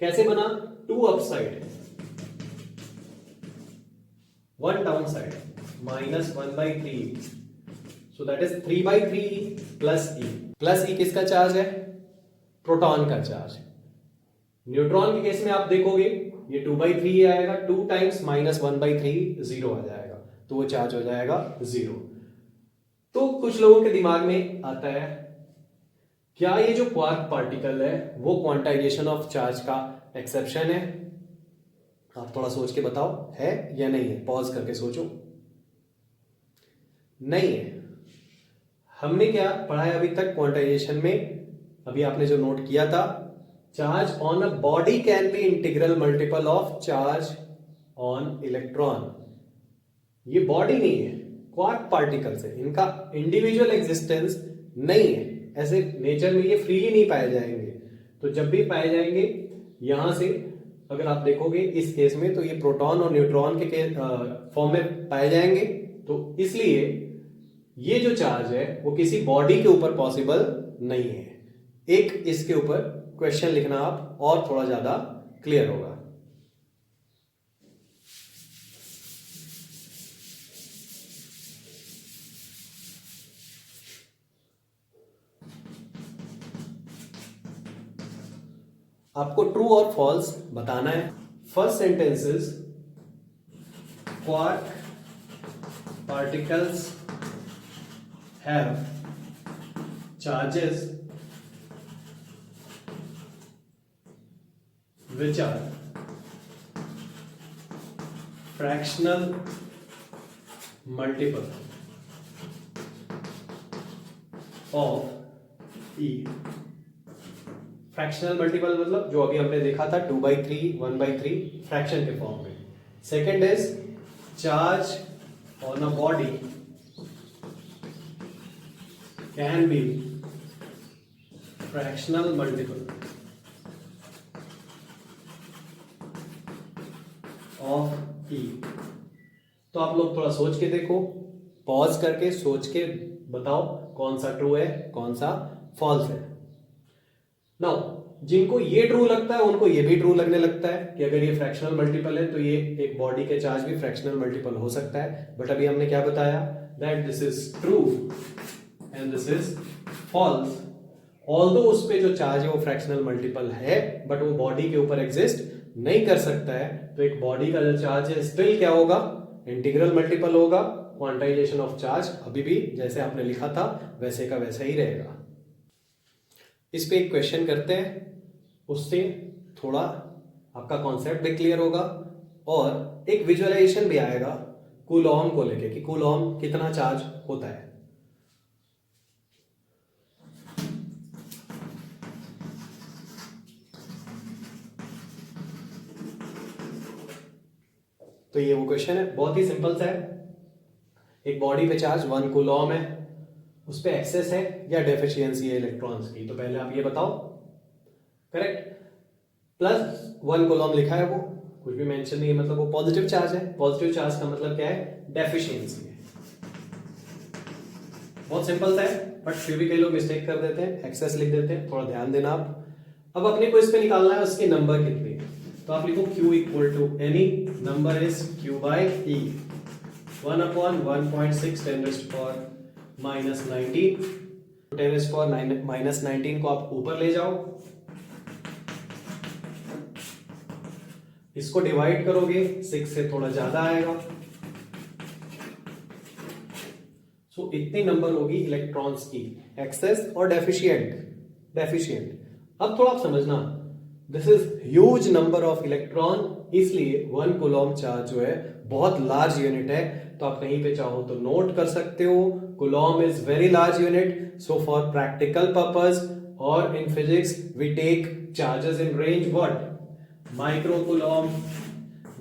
Speaker 1: कैसे बना? 2 upside 1 down side -1/3, so that is 3/3 +E। किसका चार्ज है? प्रोटॉन का चार्ज। न्यूट्रॉन के केस में आप देखोगे ये 2/3 आएगा, 2 टाइम्स -1/3 0 आ जाएगा, तो वो चार्ज हो जाएगा 0। तो कुछ लोगों के दिमाग में आता है क्या ये जो क्वार्क पार्टिकल है वो क्वांटाइजेशन ऑफ चार्ज का एक्सेप्शन है? आप थोड़ा सोच के बताओ, है या नहीं है? पॉज करके सोचो। नहीं है। हमने क्या पढ़ा है अभी तक क्वांटाइजेशन में? अभी आपने जो नोट किया था, charge on a body can B integral multiple of charge on electron. ये बॉडी नहीं है, क्वार्क पार्टिकल्स है, इनका इंडिविजुअल एग्जिस्टेंस नहीं है। ऐसे नेचर में ये फ्रीली नहीं पाए जाएंगे। तो जब भी पाए जाएंगे यहां से, अगर आप देखोगे इस केस में, तो ये प्रोटॉन और न्यूट्रॉन के फॉर्म में पाए जाएंगे। तो इसलिए ये जो चार्ज है वो किसी बॉडी के ऊपर पॉसिबल नहीं है। एक इसके ऊपर क्वेश्चन लिखना आप, और थोड़ा ज्यादा क्लियर होगा। आपको ट्रू और फॉल्स बताना है। First sentence is quark particles have charges which are fractional multiple of E। Fractional multiple मतलब जो अभी हमने देखा था 2/3 1/3 फ्रैक्शन के फॉर्म में। Second is charge on a body can be fractional multiple e. तो आप लोग थोड़ा सोच के देखो, पॉज करके सोच के बताओ कौन सा ट्रू है कौन सा फॉल्स है। नाउ जिनको ये ट्रू लगता है उनको ये भी ट्रू लगने लगता है कि अगर ये फ्रैक्शनल मल्टीपल है तो ये एक बॉडी के चार्ज भी फ्रैक्शनल मल्टीपल हो सकता है। बट अभी हमने क्या बताया, that this is true and this is false. Although उस पे जो चार्ज है वो फ्रैक्शनल मल्टीपल है बट वो बॉडी के ऊपर एग्जिस्ट नहीं कर सकता है, तो एक बॉडी का जो चार्ज है स्टिल क्या होगा, इंटीग्रल मल्टीपल होगा। क्वांटाइजेशन ऑफ चार्ज अभी भी जैसे आपने लिखा था वैसे का वैसा ही रहेगा। इस पे एक क्वेश्चन करते हैं, उससे थोड़ा आपका कॉन्सेप्ट भी क्लियर होगा और एक विजुअलाइजेशन भी आएगा कूलॉम को लेके कि कूलॉम कितना चार्ज होता है। तो ये वो क्वेश्चन है, बहुत ही सिंपल सा है। एक बॉडी पे चार्ज 1 कूलॉम है, उस पे एक्सेस है या डेफिशिएंसी है इलेक्ट्रॉन्स की, तो पहले आप ये बताओ। करेक्ट, प्लस 1 कूलॉम लिखा है, वो कुछ भी मेंशन नहीं है, मतलब वो पॉजिटिव चार्ज है। पॉजिटिव चार्ज का मतलब क्या है, डेफिशिएंसी है। बहुत सिंपल सा है बट फिर भी कई लोग मिस्टेक कर देते हैं, एक्सेस लिख देते हैं, थोड़ा ध्यान देना आप। अब अपने को इस पे निकालना है उसकी नंबर कितनी है, तो आप लिखो Q equal to any number is Q by E 1/1.6 10⁻⁻19 10⁻⁻19 को आप ऊपर ले जाओ, इसको डिवाइड करोगे 6 से थोड़ा ज्यादा आएगा, सो इतनी नंबर होगी इलेक्ट्रॉन्स की, एक्सेस और डेफिशिएंट। अब थोड़ा आप समझना, this is huge number of electron, इसलिए 1 कूलॉम चार्ज जो है बहुत लार्ज यूनिट है। तो आप कहीं पे चाहो तो नोट कर सकते हो, coulomb is very large unit, so for practical purpose और in physics we take charges in range what, micro coulomb,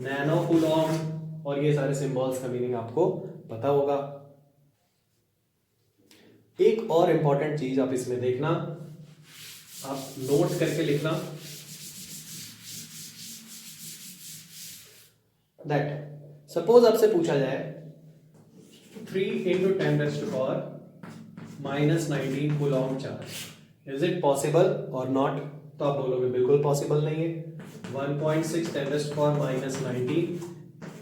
Speaker 1: nano coulomb, और ये सारे सिंबल्स का मीनिंग आपको पता होगा। एक और इंपॉर्टेंट चीज आप इसमें देखना, आप नोट करके लिखना, दैट सपोज आपसे पूछा जाए 3 × 10⁻⁻19 Coulomb charge, is it possible और नॉट, तो आप बोलोगे बिल्कुल पॉसिबल नहीं है। 1.6 10⁻⁻19,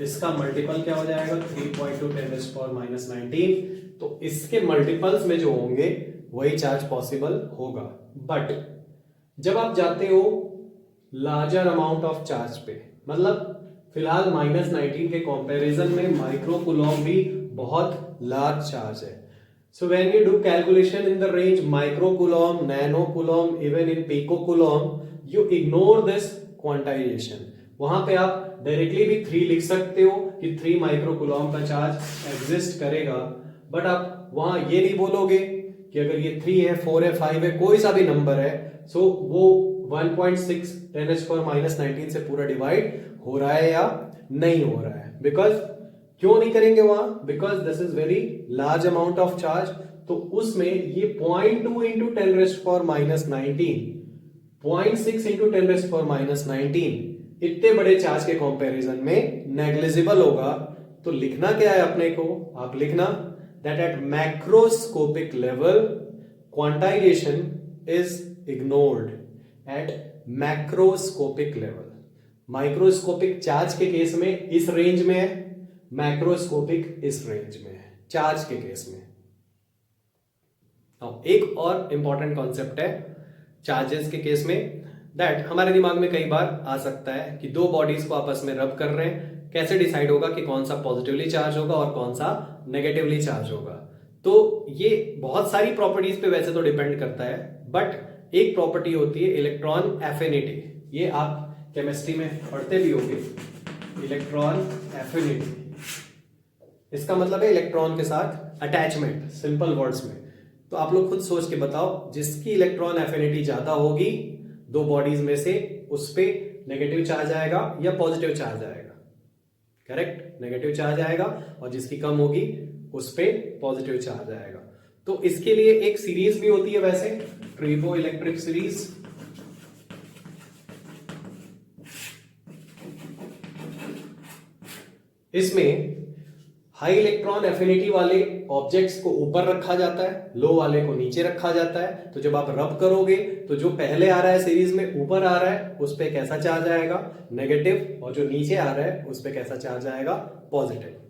Speaker 1: इसका मल्टीपल क्या हो जाएगा 3.2 10⁻⁻19, तो इसके मल्टीपल्स में जो होंगे वही चार्ज पॉसिबल होगा। बट जब आप जाते हो लार्जर अमाउंट ऑफ चार्ज पे, मतलब फिलहाल -19 के कंपैरिजन में माइक्रो कूलॉम भी बहुत लार्ज चार्ज है, so when you do calculation in the range micro coulomb, nano coulomb, even in pico coulomb, you ignore this quantization. वहां पे आप डायरेक्टली भी 3 लिख सकते हो कि 3 माइक्रो कूलॉम का चार्ज एग्जिस्ट करेगा, बट आप वहां ये नहीं बोलोगे कि अगर ये 3 है 4 है 5 है कोई सा भी नंबर है, सो वो 1.6 10⁻⁻19 से पूरा डिवाइड हो रहा है या नहीं हो रहा है। बिकॉज क्यों नहीं करेंगे वहां, because this is very large amount of charge, तो उसमें ये 0.2 × 10⁻⁻19 0.6 × 10⁻⁻19 इतने बड़े चार्ज के कंपैरिजन में नेग्लिजिबल होगा। तो लिखना क्या है अपने को, आप लिखना that at macroscopic level quantization is ignored at macroscopic level। Microscopic charge के केस में इस रेंज में है, मैक्रोस्कोपिक इस रेंज में है चार्ज के केस में। अब एक और इंपॉर्टेंट कॉन्सेप्ट है चार्जेस के केस में, दैट हमारे दिमाग में कई बार आ सकता है कि दो बॉडीज को आपस में रब कर रहे हैं, कैसे डिसाइड होगा कि कौन सा पॉजिटिवली चार्ज होगा और कौन सा नेगेटिवली चार्ज होगा। तो ये बहुत सारी प्रॉपर्टीज पे वैसे तो डिपेंड करता है, बट एक प्रॉपर्टी होती है इलेक्ट्रॉन एफिनिटी, ये आप केमिस्ट्री में पढ़ते भी होंगे, इलेक्ट्रॉन एफिनिटी। इसका मतलब है इलेक्ट्रॉन के साथ अटैचमेंट, सिंपल वर्ड्स में। तो आप लोग खुद सोच के बताओ, जिसकी इलेक्ट्रॉन एफिनिटी ज्यादा होगी दो बॉडीज में से, उस पे नेगेटिव चार्ज आएगा या पॉजिटिव चार्ज आएगा। करेक्ट, नेगेटिव चार्ज आएगा, और जिसकी कम होगी उस पे पॉजिटिव चार्ज आएगा। तो इसके लिए एक सीरीज भी होती है वैसे, ट्रिबो इलेक्ट्रिक सीरीज। इसमें हाई इलेक्ट्रॉन एफिनिटी वाले ऑब्जेक्ट्स को ऊपर रखा जाता है, लो वाले को नीचे रखा जाता है। तो जब आप रब करोगे तो जो पहले आ रहा है सीरीज में ऊपर आ रहा है उस पे कैसा चार्ज आएगा, नेगेटिव, और जो नीचे आ रहा है उस पे कैसा चार्ज आएगा, पॉजिटिव।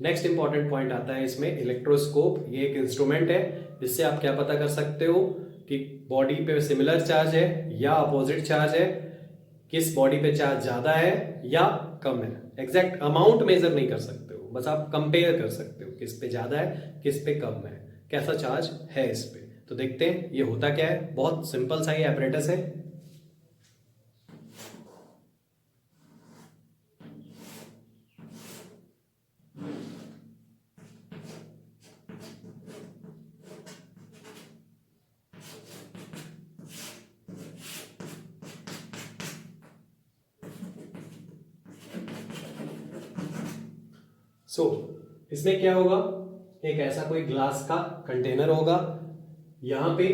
Speaker 1: नेक्स्ट इंपॉर्टेंट पॉइंट आता है इसमें इलेक्ट्रोस्कोप। ये एक इंस्ट्रूमेंट है, इससे आप क्या पता कर सकते हो कि बॉडी पे सिमिलर चार्ज है या अपोजिट चार्ज है, किस बॉडी पे चार्ज ज्यादा है या कम है। एग्जैक्ट अमाउंट मेजर नहीं कर सकते हो, बस आप कंपेयर कर सकते हो किस पे ज्यादा है किस पे कम है, कैसा चार्ज है इस पे। तो देखते हैं ये होता क्या है। बहुत सिंपल सा ये एपरेटस है। इसमें क्या होगा, एक ऐसा कोई ग्लास का कंटेनर होगा, यहां पे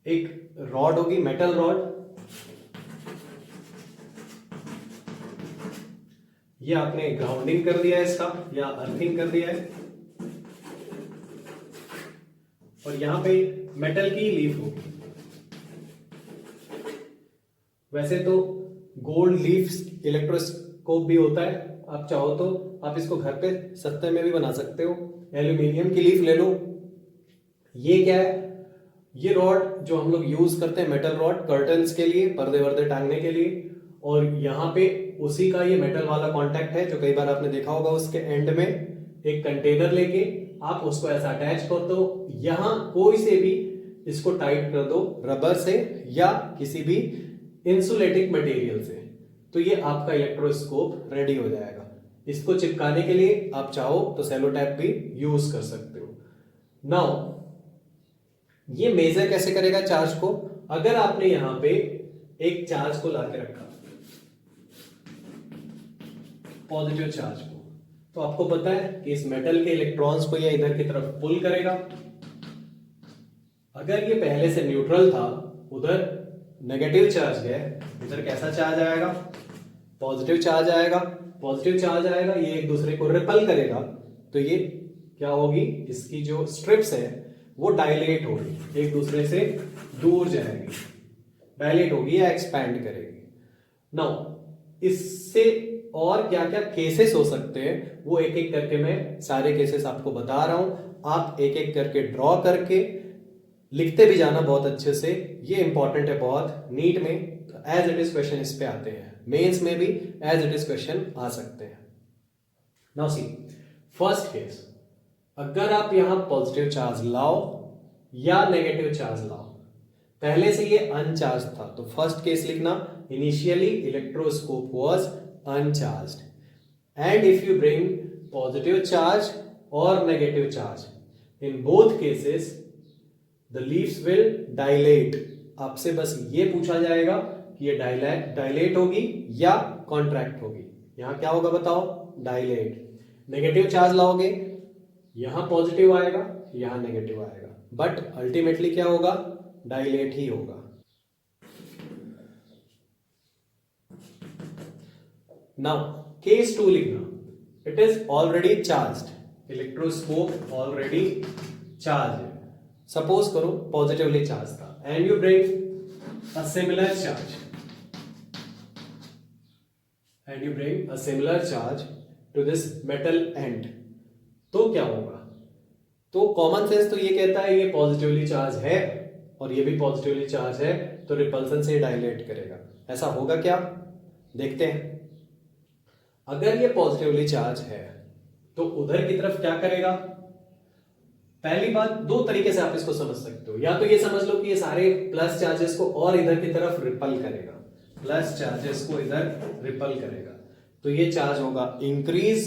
Speaker 1: एक रॉड होगी, मेटल रॉड। ये आपने ग्राउंडिंग कर दिया है इसका या अर्थिंग कर दिया है, और यहां पे मेटल की लीफ होगी। वैसे तो गोल्ड लीफ इलेक्ट्रोस्कोप भी होता है, आप चाहो तो आप इसको घर पे सस्ते में भी बना सकते हो। एल्यूमिनियम की लीफ ले लो। ये क्या है, ये रॉड जो हम लोग यूज करते हैं, मेटल रॉड कर्टन्स के लिए, पर्दे वर्दे टांगने के लिए, और यहाँ पे उसी का ये मेटल वाला कॉन्टैक्ट है जो कई बार आपने देखा होगा। उसके एंड में एक कंटेनर लेके आप उसको ऐसा अटैच कर दो, यहां कोई से भी इसको टाइट कर दो रबर से या किसी भी इंसुलेटिंग मटेरियल से, तो ये आपका इलेक्ट्रोस्कोप रेडी हो जाएगा। इसको चिपकाने के लिए आप चाहो तो सेलो टैप भी यूज कर सकते हो। नाउ ये मेजर कैसे करेगा चार्ज को, अगर आपने यहां पे एक चार्ज को लाके रखा, पॉजिटिव चार्ज को, तो आपको पता है कि इस मेटल के इलेक्ट्रॉन्स को ये इधर की तरफ पुल करेगा। अगर ये पहले से न्यूट्रल था, उधर नेगेटिव चार्ज है, इधर कैसा चार्ज आएगा, पॉजिटिव चार्ज आएगा। पॉजिटिव चार्ज आएगा, ये एक दूसरे को रिपल करेगा, तो ये क्या होगी, इसकी जो स्ट्रिप्स है वो डायलेट होगी, एक दूसरे से दूर जाएगी, डायलेट होगी या एक्सपैंड करेगी। नाउ इससे और क्या क्या केसेस हो सकते हैं वो एक एक करके मैं सारे केसेस आपको बता रहा हूं। आप एक एक करके ड्रॉ करके लिखते भी जाना बहुत अच्छे से, ये इंपॉर्टेंट है बहुत। नीट में एज इट इज क्वेश्चन इस पे आते हैं, मेंस में भी एज इट इज क्वेश्चन आ सकते हैं। नाउ सी फर्स्ट केस, अगर आप यहां पॉजिटिव चार्ज लाओ या नेगेटिव चार्ज लाओ, पहले से ये अनचार्ज था, तो फर्स्ट केस लिखना, initially electroscope was uncharged, and if you bring positive charge और negative charge, in both cases the leaves will dilate. आपसे बस ये पूछा जाएगा कि ये डायलेट होगी या कॉन्ट्रैक्ट होगी। यहां क्या होगा बताओ, डायलेट। नेगेटिव चार्ज लाओगे, यहां पॉजिटिव आएगा, यहां नेगेटिव आएगा, बट अल्टीमेटली क्या होगा, डायलेट ही होगा। नाउ केस 2 लिखना, it is already charged, electroscope already charge. Suppose करो पॉजिटिवली चार्ज था, and you bring a similar charge, and you bring a similar charge to this metal end, तो क्या होगा, तो कॉमन सेंस तो ये कहता है ये पॉजिटिवली चार्ज है और ये भी पॉजिटिवली चार्ज है, तो रिपल्सन से डायलेट करेगा। ऐसा होगा क्या, देखते हैं। अगर ये पॉजिटिवली चार्ज है तो उधर की तरफ क्या करेगा, पहली बात, दो तरीके से आप इसको समझ सकते हो। या तो ये समझ लो कि ये सारे प्लस चार्जेस को और इधर की तरफ रिपल करेगा, प्लस चार्जेस को इधर रिपल करेगा, तो ये चार्ज होगा increase,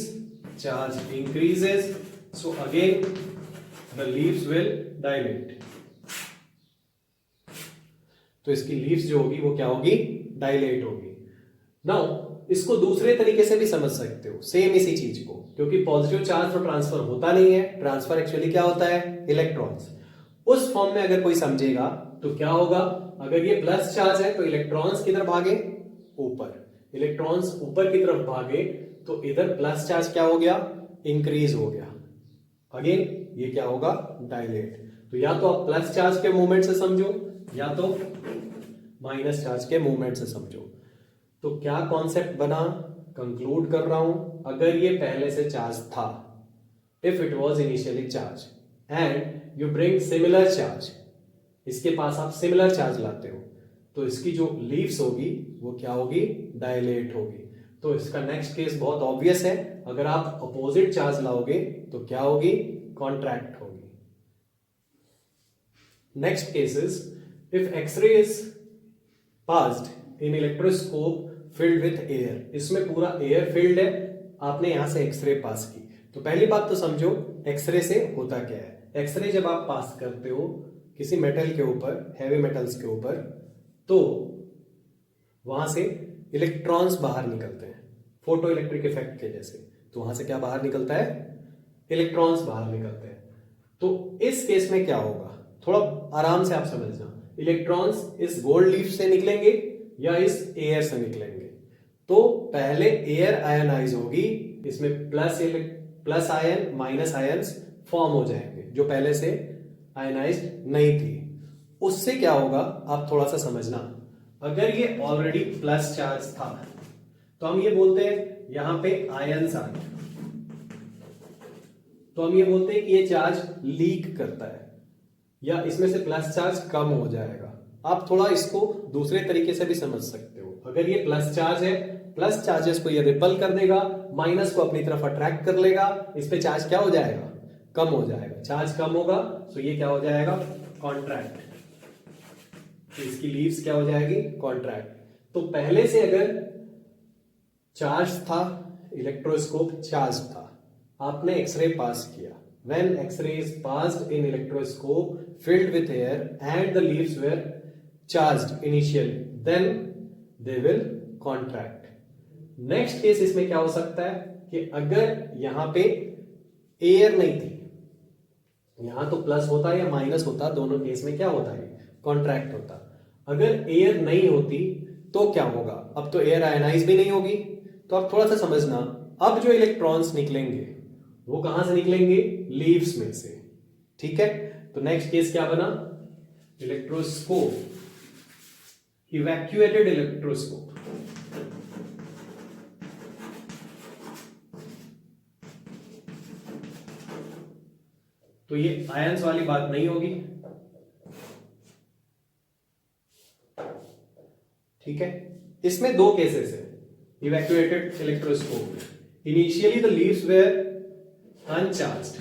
Speaker 1: charge increases, so again the leaves will dilate. तो इसकी लीव्स जो होगी वो क्या होगी, डायलेट होगी। नाउ इसको दूसरे तरीके से भी समझ सकते हो, सेम इसी चीज को, क्योंकि पॉजिटिव चार्ज तो ट्रांसफर होता नहीं है, ट्रांसफर एक्चुअली क्या होता है, इलेक्ट्रॉन्स। उस फॉर्म में अगर कोई समझेगा तो क्या होगा, अगर ये प्लस चार्ज है तो इलेक्ट्रॉन्स किधर भागे, ऊपर, इलेक्ट्रॉन्स ऊपर की तरफ भागे तो इधर प्लस चार्ज क्या हो गया, इंक्रीज हो गया। अगेन ये क्या होगा, डायलेट। तो या तो आप प्लस चार्ज के मूवमेंट से समझो या तो माइनस चार्ज के मूवमेंट से समझो। तो क्या कॉन्सेप्ट बना, कंक्लूड कर रहा हूं, अगर ये पहले से चार्ज था, if it was initially charge and you bring similar charge, इसके पास आप सिमिलर चार्ज लाते हो, तो इसकी जो लीव्स होगी वो क्या होगी, डायलेट होगी। तो इसका नेक्स्ट केस बहुत ऑब्वियस है, अगर आप अपोजिट चार्ज लाओगे तो क्या होगी, कॉन्ट्रैक्ट होगी। Next case is if x-ray is passed in electroscope filled with air, इसमें पूरा एयर फील्ड है, आपने यहां से एक्सरे पास की। तो पहली बात तो समझो एक्सरे से होता क्या है। एक्सरे जब आप पास करते हो किसी मेटल के ऊपर, हैवी मेटल्स के ऊपर, तो वहां से इलेक्ट्रॉन्स बाहर निकलते हैं, फोटो इलेक्ट्रिक इफेक्ट के जैसे। तो वहां से क्या बाहर निकलता है, इलेक्ट्रॉन्स बाहर निकलते हैं। तो इस केस में क्या होगा, थोड़ा आराम से आप समझना, इलेक्ट्रॉन्स इस गोल्ड लीफ से निकलेंगे या इस एयर से निकलेंगे। तो पहले एयर आयनाइज होगी, इसमें plus ion minus ions form हो जाएंगे जो पहले से आयनाइज्ड नहीं थी। उससे क्या होगा आप थोड़ा सा समझना, अगर ये ऑलरेडी प्लस चार्ज था तो हम ये बोलते हैं यहां पे आयन्स आ गए, तो हम ये बोलते हैं कि ये चार्ज लीक करता है या इसमें से प्लस चार्ज कम हो जाएगा। आप थोड़ा इसको दूसरे तरीके से भी समझ सकते हो, अगर ये प्लस चार्ज है, प्लस चार्जेस को ये रिपल कर देगा, माइनस को अपनी तरफ अट्रैक्ट कर लेगा, इस पे चार्ज क्या हो जाएगा, कम हो जाएगा। चार्ज कम होगा तो ये क्या हो जाएगा, कॉन्ट्रैक्ट। तो इसकी लीव्स क्या हो जाएगी, कॉन्ट्रैक्ट। तो पहले से अगर चार्ज था, इलेक्ट्रोस्कोप चार्ज था, आपने एक्सरे पास किया, when x-ray is passed in electroscope filled with air and the leaves were charged initially, then they will contract. Next case इसमें क्या हो सकता है कि अगर यहां पे एयर नहीं थी, यहां तो प्लस होता या माइनस होता, दोनों केस में क्या होता है, कॉन्ट्रैक्ट होता। अगर एयर नहीं होती तो क्या होगा, अब तो एयर आयनाइज भी नहीं होगी। तो आप थोड़ा सा समझना, अब जो इलेक्ट्रॉन्स निकलेंगे वो कहां से निकलेंगे, लीव्स में से, ठीक है। तो नेक्स्ट केस क्या बना, इलेक्ट्रोस्कोप, इवैक्यूएटेड इलेक्ट्रोस्कोप। तो ये आयंस वाली बात नहीं होगी, ठीक है। इसमें दो केसेस है इवैक्यूएटेड इलेक्ट्रोस्कोप में। Initially the leaves were uncharged,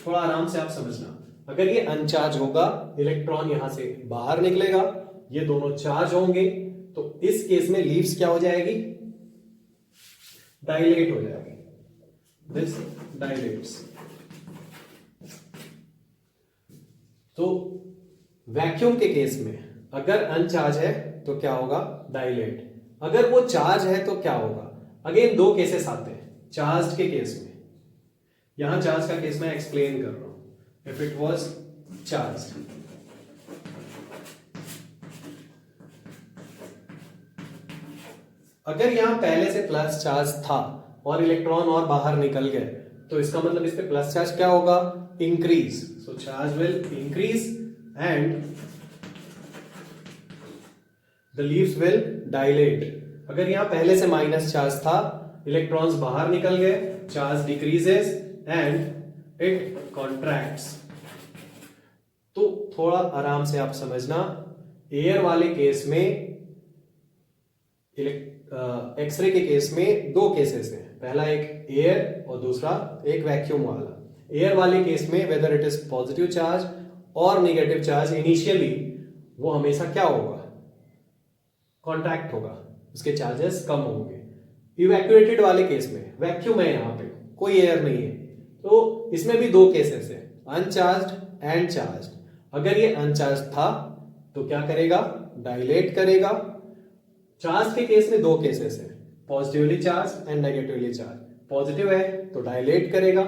Speaker 1: थोड़ा आराम से आप समझना, अगर ये अनचार्ज होगा, इलेक्ट्रॉन यहां से बाहर निकलेगा, ये दोनों चार्ज होंगे, तो इस केस में लीव्स क्या हो जाएगी, डायलेट हो जाएगी, दिस डायलेट्स। तो वैक्यूम के केस में अगर अनचार्ज है तो क्या होगा, डायलेट। अगर वो चार्ज है तो क्या होगा, अगेन दो केसेस आते हैं चार्ज के केस में। यहां चार्ज का केस मैं एक्सप्लेन कर रहा हूं, इफ इट वाज चार्ज, अगर यहां पहले से प्लस चार्ज था और इलेक्ट्रॉन और बाहर निकल गए, तो इसका मतलब इस पे प्लस चार्ज क्या होगा, increase. So charge will increase and the leaves will dilate. अगर यहां पहले से माइनस चार्ज था, इलेक्ट्रॉन्स बाहर निकल गए, charge decreases and it contracts. तो थोड़ा आराम से आप समझना, एयर वाले केस में, एक्सरे के केस में दो केसेस हैं, पहला एक एयर और दूसरा एक वैक्यूम वाला। एयर वाले केस में whether it is positive charge और नेगेटिव चार्ज, इनिशियली वो हमेशा क्या होगा, कॉन्ट्रैक्ट होगा, उसके चार्जेस कम होंगे। इवैक्यूएटेड वाले केस में वैक्यूम है, यहां पे कोई एयर नहीं है, तो इसमें भी दो केसेस है, अनचार्ज्ड एंड चार्ज्ड। अगर ये अनचार्ज था तो क्या करेगा, डायलेट करेगा। चार्ज के केस में दो केसेस है, positively charge and negatively charge. Positive है तो डायलेट करेगा,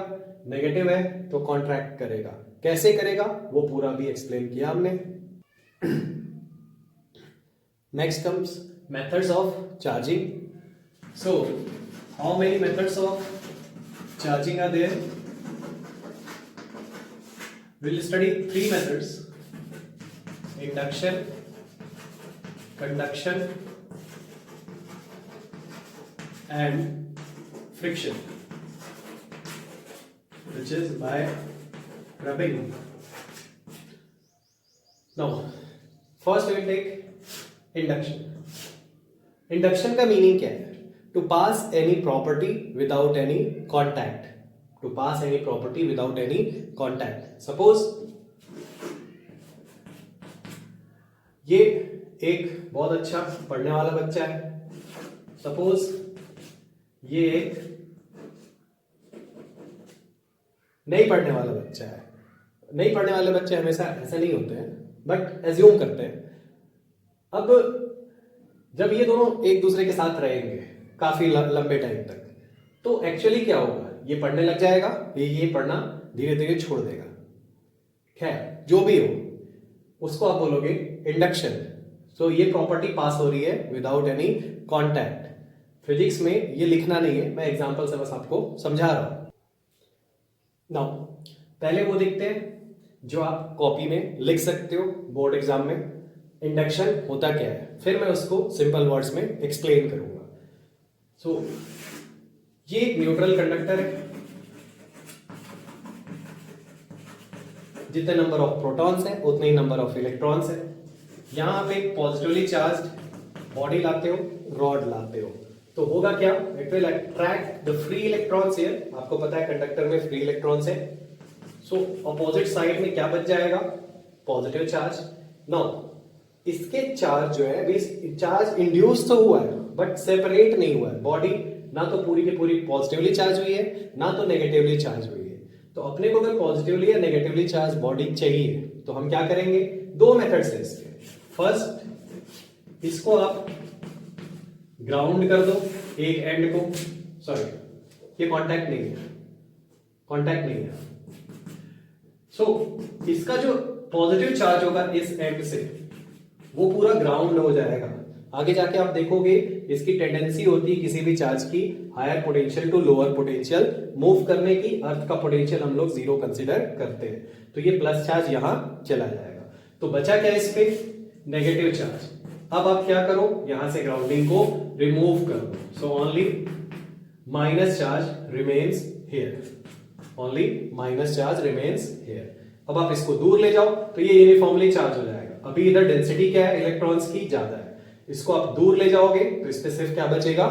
Speaker 1: नेगेटिव है तो कॉन्ट्रैक्ट करेगा। कैसे करेगा वो पूरा भी एक्सप्लेन किया हमने। Next comes methods of charging. So how many methods of charging are there? We'll study three methods: induction, conduction and friction, which is by rubbing. Now first we will take induction. Induction का meaning क्या है? To pass any property without any contact. To pass any property without any contact. Suppose ये एक बहुत अच्छा पढ़ने वाला बच्चा है. सपोज ये एक नहीं पढ़ने वाला बच्चा है. नहीं पढ़ने वाले बच्चे हमेशा ऐसे नहीं होते हैं, बट एज्यूम करते हैं. अब जब ये दोनों एक दूसरे के साथ रहेंगे काफी लंबे टाइम तक, तो एक्चुअली क्या होगा? ये पढ़ने लग जाएगा, ये पढ़ना धीरे धीरे छोड़ देगा. खैर जो भी हो, उसको आप बोलोगे इंडक्शन. सो ये प्रॉपर्टी पास हो रही है विदाउट एनी कॉन्टैक्ट. फिजिक्स में ये लिखना नहीं है, मैं एग्जांपल से बस आपको समझा रहा हूं. नाउ पहले वो देखते हैं जो आप कॉपी में लिख सकते हो बोर्ड एग्जाम में. इंडक्शन होता क्या है, फिर मैं उसको सिंपल वर्ड्स में एक्सप्लेन करूंगा. सो ये एक न्यूट्रल कंडक्टर है. जितने नंबर ऑफ प्रोटॉन्स है उतने ही नंबर ऑफ इलेक्ट्रॉन्स है. यहां आप एक पॉजिटिवली चार्ज्ड बॉडी लाते हो, रॉड लाते हो, तो होगा क्या? It will attract the free electrons here. आपको पता है कंडक्टर में फ्री इलेक्ट्रॉन्स है. सो अपोजिट साइड में क्या बच जाएगा? Positive charge. नाउ इसके चार्ज जो है, चार्ज इंड्यूस तो हुआ है बट सेपरेट नहीं हुआ है. बॉडी ना तो पूरी की पूरी पॉजिटिवली चार्ज हुई है, ना तो नेगेटिवली चार्ज हुई है. तो अपने को अगर पॉजिटिवली या नेगेटिवली चार्ज बॉडी चाहिए तो हम क्या करेंगे? दो मेथड्स है इसके. फर्स्ट, इसको आप ग्राउंड कर दो एक एंड को. सॉरी, ये कांटेक्ट नहीं है, कांटेक्ट नहीं है. सो इसका जो पॉजिटिव चार्ज होगा इस एंड से, वो पूरा ग्राउंड हो जाएगा. आगे जाके आप देखोगे इसकी टेंडेंसी होती है किसी भी चार्ज की higher potential to lower potential move करने की. अर्थ का पोटेंशियल हम लोग जीरो कंसीडर करते हैं, तो ये प्लस चार्ज यहां चला जाएगा. तो बचा क्या इस पे? Negative charge. अब आप क्या करो? यहां से ग्राउंडिंग को रिमूव करो. So only minus charge remains here. Only minus charge remains here. अब आप इसको दूर ले जाओ तो ये यूनिफॉर्मली चार्ज हो जाएगा. अभी इधर डेंसिटी क्या है? इलेक्ट्रॉन्स की ज्यादा है. इसको आप दूर ले जाओगे तो इस पे सिर्फ क्या बचेगा?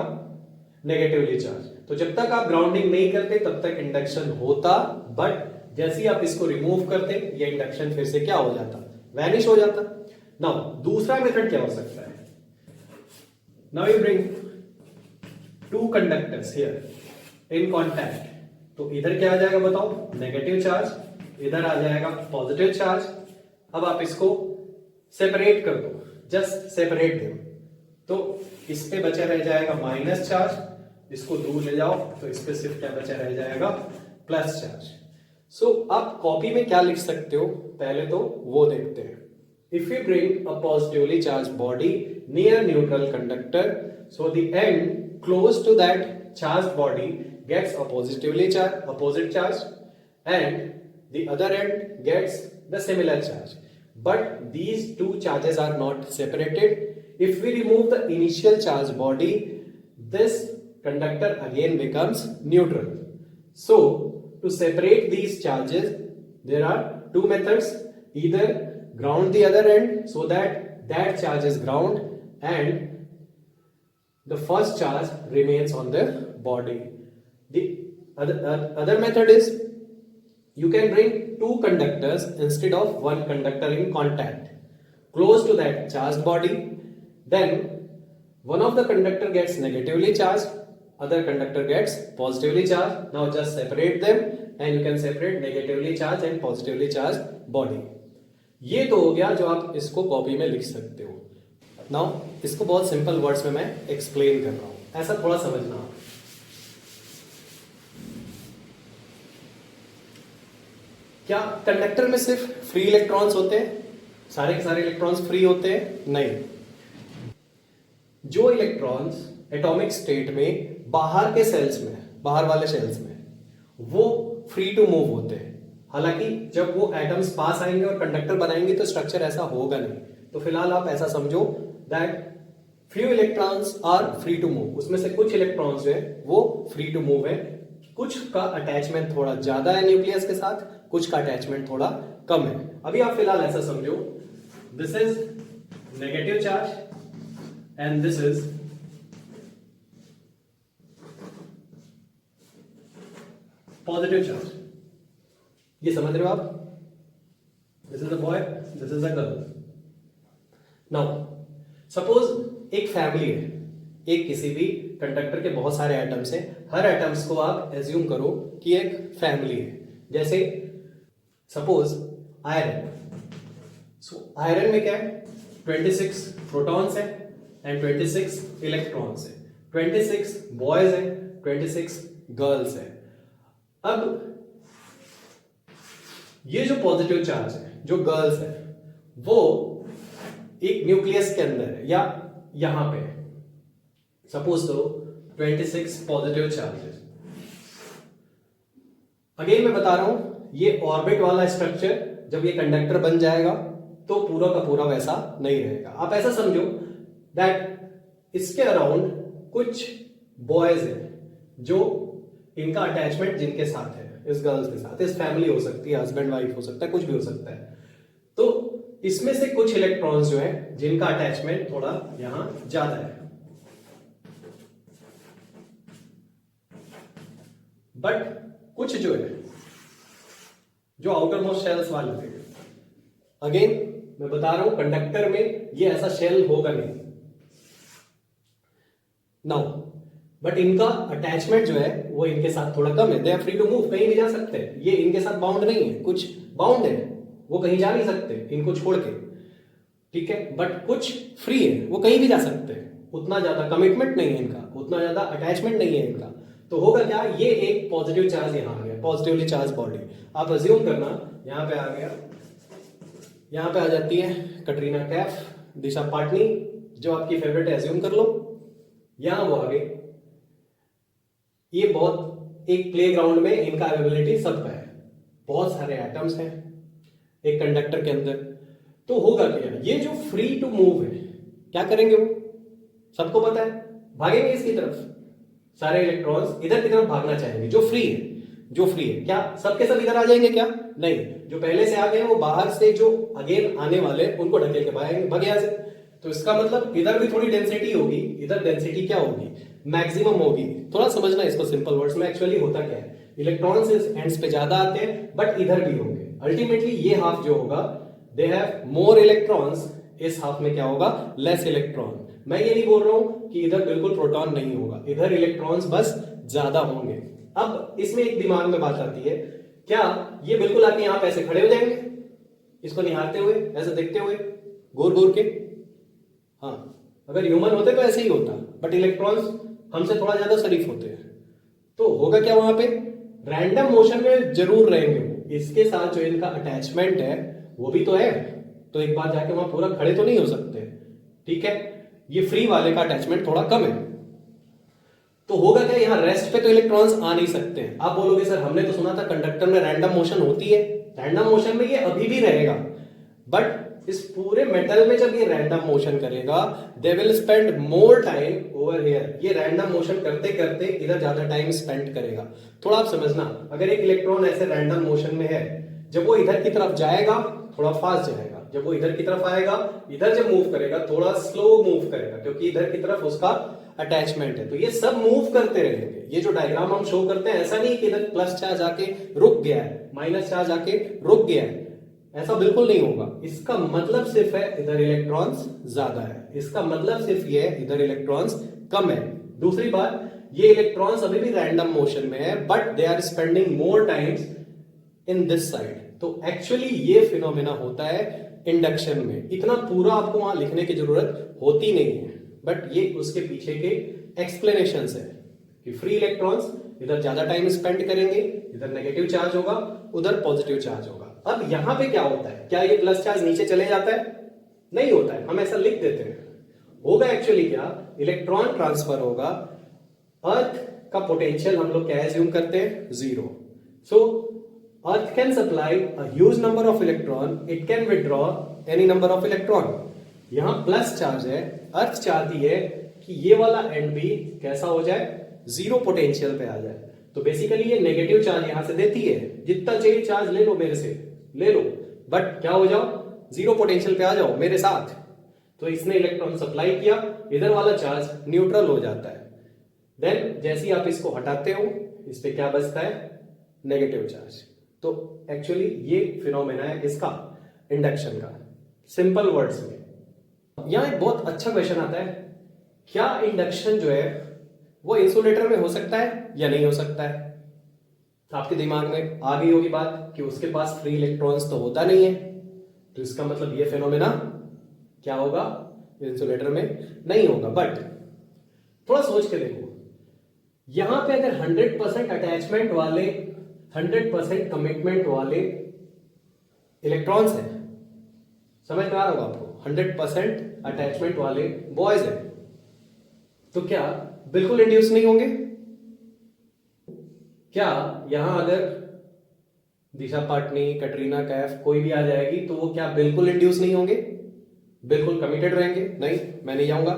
Speaker 1: Negatively charge. तो जब तक आप ग्राउंडिंग नहीं करते तब तक इंडक्शन होता, बट जैसे ही आप इसको रिमूव करते ये इंडक्शन फिर से क्या हो जाता? वैनिश हो जाता. नाउ दूसरा मेथड क्या हो सकता है? Now you bring two conductors here in contact. तो इधर क्या आ जाएगा बताओ? Negative charge. इधर आ जाएगा पॉजिटिव चार्ज. अब आप इसको सेपरेट कर दो, जस्ट सेपरेट दो. तो इस पे बचा रह जाएगा माइनस चार्ज. इसको दूर ले जाओ तो इस पे सिर्फ क्या बचा रह जाएगा? Plus charge. सो आप कॉपी में क्या लिख सकते हो पहले तो वो देखते हैं. If you bring a positively charge body near neutral conductor, so the end close to that charge body gets a positively charge, opposite charge, and the other end gets the similar charge. But these two charges are not separated. If we remove the initial charge body, this conductor again becomes neutral. So to separate these charges, there are two methods. Either ground the other end so that that charge is ground and the first charge remains on the body. The other method is you can bring two conductors instead of one conductor in contact close to that charged body. Then one of the conductor gets negatively charged, other conductor gets positively charged. Now just separate them and you can separate negatively charged and positively charged body. ये तो हो गया जो आप इसको copy में लिख सकते हो. नाउ इसको बहुत सिंपल वर्ड्स में मैं एक्सप्लेन कर रहा हूं, ऐसा थोड़ा समझना. क्या कंडक्टर में सिर्फ फ्री इलेक्ट्रॉन्स होते हैं? सारे के सारे इलेक्ट्रॉन्स फ्री होते हैं? नहीं. जो इलेक्ट्रॉन्स एटॉमिक स्टेट में बाहर के सेल्स में, बाहर वाले सेल्स में, वो फ्री टू मूव होते हैं। हालांकि जब वो एटम्स पास आएंगे और कंडक्टर बनाएंगे तो स्ट्रक्चर ऐसा होगा नहीं। तो फिलहाल आप ऐसा समझो that few electrons are free to move, उसमें से कुछ इलेक्ट्रॉन्स जो है वो फ्री टू मूव है, कुछ का अटैचमेंट थोड़ा ज्यादा है न्यूक्लियस के साथ, कुछ का अटैचमेंट थोड़ा कम है। अभी आप फिलहाल ऐसा समझो, this is negative charge and this is positive charge. ये समझ रहे हो आप? This is a boy, this is a girl. Now suppose एक फैमिली है, एक किसी भी कंडक्टर के बहुत सारे एटम्स हैं, हर एटम्स को आप एज्यूम करो कि एक फैमिली है। जैसे सपोज आयरन, सो आयरन में क्या है, 26 प्रोटॉन्स है एंड 26 इलेक्ट्रॉन्स है, 26 बॉयज है, 26 गर्ल्स है। अब ये जो पॉजिटिव चार्ज है, जो गर्ल्स है, वो एक न्यूक्लियस के अंदर है या यहां पे सपोज करो 26 पॉजिटिव चार्जेस। अगेन मैं बता रहा हूं, ये ऑर्बिट वाला स्ट्रक्चर जब ये कंडक्टर बन जाएगा तो पूरा का पूरा वैसा नहीं रहेगा। आप ऐसा समझो दैट इसके अराउंड कुछ बॉयज हैं जो इनका अटैचमेंट जिनके साथ है, इस गर्ल्स के साथ, इस फैमिली हो सकती है, हस्बैंड वाइफ हो सकता है, कुछ भी हो सकता है। तो इसमें से कुछ इलेक्ट्रॉन्स जो है जिनका अटैचमेंट थोड़ा यहां ज्यादा है, बट कुछ जो है जो आउटर मोस्ट शेल्स वाले थे, अगेन मैं बता रहा हूं कंडक्टर में ये ऐसा शेल होगा नहीं। नाउ बट इनका अटैचमेंट जो है वो इनके साथ थोड़ा कम है, they are free to move, कहीं भी जा सकते हैं। ये इनके साथ बाउंड नहीं है, कुछ बाउंड है, वो कहीं जा नहीं सकते इनको छोड़ के, ठीक है, बट कुछ फ्री है, वो कहीं भी जा सकते हैं। उतना ज्यादा कमिटमेंट नहीं है इनका, उतना ज्यादा अटैचमेंट नहीं है इनका। तो होगा क्या, ये एक पॉजिटिव चार्ज यहां आ गया, पॉजिटिवली चार्ज बॉडी। आप अज्यूम करना यहां पे आ गया, यहां पे आ जाती है कटरीना कैफ, दिशा पाटनी, जो आपकी फेवरेट है, अज्यूम कर लो। यहां वो आ गई, ये बहुत एक प्लेग्राउंड में इनका अवेलेबिलिटी सबका है, बहुत सारे एटम्स हैं एक कंडक्टर के अंदर। तो होगा क्या, ये जो फ्री टू मूव है, क्या करेंगे वो सबको पता है, भागेंगे इसकी तरफ, सारे इलेक्ट्रॉन्स इधर की तरफ भागना चाहेंगे, जो फ्री है, जो फ्री है। क्या सबके सब इधर आ जाएंगे क्या? नहीं, जो पहले से आ गए वो बाहर से जो अगेन आने वाले उनको ढकेल के भागेंगे, भाग यहाँ से। तो इसका मतलब इधर भी थोड़ी डेंसिटी होगी, इधर डेंसिटी क्या होगी, मैक्सिमम होगी। थोड़ा समझना इसको सिंपल वर्ड्स में, एक्चुअली होता क्या है, इलेक्ट्रॉन्स इस एंड्स पे ज्यादा आते हैं बट इधर भी होंगे। अल्टीमेटली ये हाफ जो होगा, दे हैव मोर इलेक्ट्रॉन्स, इस हाफ में क्या होगा, लेस इलेक्ट्रॉन। मैं ये नहीं बोल रहा हूं कि इधर बिल्कुल प्रोटॉन नहीं होगा, इधर इलेक्ट्रॉन्स बस ज्यादा होंगे। अब इसमें एक दिमाग में बात आती है, क्या ये बिल्कुल आके यहां पे ऐसे खड़े हो जाएंगे, इसको निहारते हुए, ऐसे देखते हुए, घूर घूर के? हाँ, अगर ह्यूमन होते तो ऐसे ही होता, बट इलेक्ट्रॉन्स हमसे थोड़ा ज्यादा शरीफ होते हैं। तो होगा क्या, वहां पे रैंडम मोशन में जरूर रहेंगे वो, इसके साथ जो इनका अटैचमेंट है वो भी तो है, तो एक बार जाके वहां पूरा खड़े तो नहीं हो सकते, ठीक है। ये फ्री वाले का अटैचमेंट थोड़ा कम है, तो होगा क्या, यहां रेस्ट पे तो इलेक्ट्रॉन्स आ नहीं सकते। आप बोलोगे सर हमने तो सुना था कंडक्टर में रैंडम मोशन होती है, रैंडम मोशन में ये अभी भी रहेगा, बट इस पूरे मेटल में जब ये रैंडम मोशन करेगा, they will spend more time over here. ये रैंडम मोशन करते करते इधर ज्यादा टाइम स्पेंड करेगा। थोड़ा आप समझना, अगर एक इलेक्ट्रॉन ऐसे रैंडम मोशन में है, जब वो इधर की तरफ जाएगा थोड़ा फास्ट जाएगा, जब वो इधर की तरफ आएगा, इधर जब मूव करेगा थोड़ा स्लो मूव करेगा, क्योंकि इधर की तरफ उसका अटैचमेंट है। तो ये सब मूव करते रहेंगे। ये जो डायग्राम हम शो करते हैं, ऐसा नहीं कि इधर प्लस चार्ज आके रुक गया है, माइनस चार्ज आके रुक गया है, ऐसा बिल्कुल नहीं होगा। इसका मतलब सिर्फ है इधर इलेक्ट्रॉन्स ज्यादा है, इसका मतलब सिर्फ ये है इधर इलेक्ट्रॉन्स कम है। दूसरी बात, ये इलेक्ट्रॉन्स अभी भी रैंडम मोशन में है, but they are spending more times in this side. तो एक्चुअली ये फिनोमेना होता है इंडक्शन में। इतना पूरा आपको वहां लिखने की जरूरत होती नहीं है, बट ये उसके पीछे के एक्सप्लेनेशंस है कि फ्री इलेक्ट्रॉन्स इधर ज्यादा टाइम स्पेंड करेंगे, इधर नेगेटिव चार्ज होगा, उधर पॉजिटिव चार्ज होगा। अब यहां पे क्या होता है, क्या ये प्लस चार्ज नीचे चले जाता है? नहीं होता है, हम ऐसा लिख देते हैं। होगा एक्चुअली क्या, इलेक्ट्रॉन ट्रांसफर होगा, अर्थ का पोटेंशियल हम लोग क्या एज्यूम करते हैं, 0. So earth can supply a huge number of electron, it can withdraw any number of electron. यहां प्लस चार्ज है, अर्थ चाहती है कि ये वाला एंड भी कैसा हो जाए, 0 पोटेंशियल पे आ जाए. तो बेसिकली ये नेगेटिव चार्ज यहां से देती है, जितना चाहिए चार्ज ले लो मेरे से, ले लो, बट क्या हो जाओ, 0 पोटेंशियल पे आ जाओ मेरे साथ. तो इसने इलेक्ट्रॉन सप्लाई किया, इधर वाला चार्ज न्यूट्रल हो जाता है. देन जैसे ही आप इसको हटाते हो, इस पे क्या बचता है, नेगेटिव चार्ज. तो एक्चुअली ये फिनोमेना है इसका, इंडक्शन का, सिंपल वर्ड्स में. यहां एक बहुत अच्छा क्वेश्चन आता है, क्या इंडक्शन जो है वो इंसुलेटर में हो सकता है या नहीं हो सकता है. आपके दिमाग में आ गई होगी बात कि उसके पास फ्री इलेक्ट्रॉन्स तो होता नहीं है, तो इसका मतलब ये फिनोमेना क्या होगा, इंसुलेटर में नहीं होगा. बट थोड़ा सोच के देखो, यहां पे अगर 100% अटैचमेंट वाले, 100% कमिटमेंट वाले इलेक्ट्रॉन्स हैं, समझ में आ रहा होगा आपको, 100% अटैचमेंट वाले बॉयज हैं, तो क्या बिल्कुल इंड्यूस नहीं होंगे. क्या यहां अगर दिशा पाटनी, कटरीना कैफ कोई भी आ जाएगी तो वो क्या बिल्कुल इंड्यूस नहीं होंगे, बिल्कुल कमिटेड रहेंगे, नहीं मैं नहीं जाऊंगा.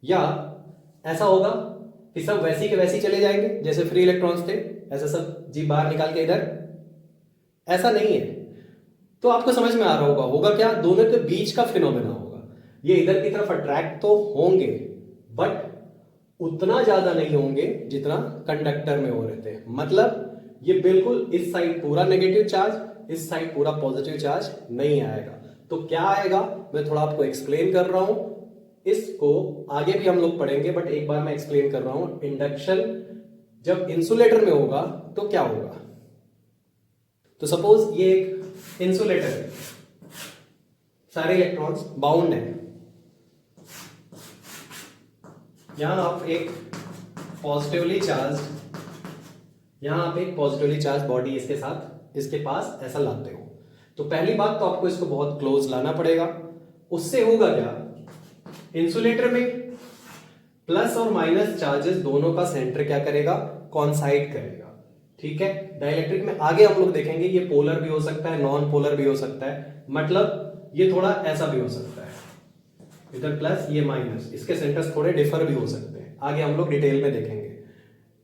Speaker 1: या ऐसा होगा कि सब वैसी के वैसी चले जाएंगे जैसे फ्री इलेक्ट्रॉन्स थे, ऐसा सब जी बाहर निकाल के इधर, ऐसा नहीं है. तो आपको समझ में आ रहा होगा क्या, दोनों के बीच का फिनोमेना होगा. ये इधर की तरफ अट्रैक्ट तो होंगे, बट उतना ज्यादा नहीं होंगे जितना कंडक्टर में हो रहे थे. मतलब ये बिल्कुल इस साइड पूरा नेगेटिव चार्ज, इस साइड पूरा पॉजिटिव चार्ज नहीं आएगा. तो क्या आएगा, मैं थोड़ा आपको एक्सप्लेन कर रहा हूं, इसको आगे भी हम लोग पढ़ेंगे, बट एक बार मैं एक्सप्लेन कर रहा हूं. इंडक्शन जब इंसुलेटर में होगा तो क्या होगा. तो सपोज ये एक इंसुलेटर है, सारे इलेक्ट्रॉन्स बाउंड है, यहां आप एक पॉजिटिवली चार्ज, यहां आप एक पॉजिटिवली चार्ज बॉडी इसके साथ इसके पास ऐसा लाते हो. तो पहली बात तो आपको इसको बहुत क्लोज लाना पड़ेगा. उससे होगा क्या, इंसुलेटर में प्लस और माइनस चार्जेस दोनों का सेंटर क्या करेगा, कॉन्साइड करेगा. ठीक है, डाइलेक्ट्रिक में आगे हम लोग देखेंगे ये पोलर भी हो सकता है, नॉन पोलर भी हो सकता है. मतलब ये थोड़ा ऐसा भी हो सकता है, इधर प्लस ये माइनस, इसके सेंटर्स थोड़े डिफर भी हो सकते हैं. आगे हम लोग डिटेल में देखेंगे.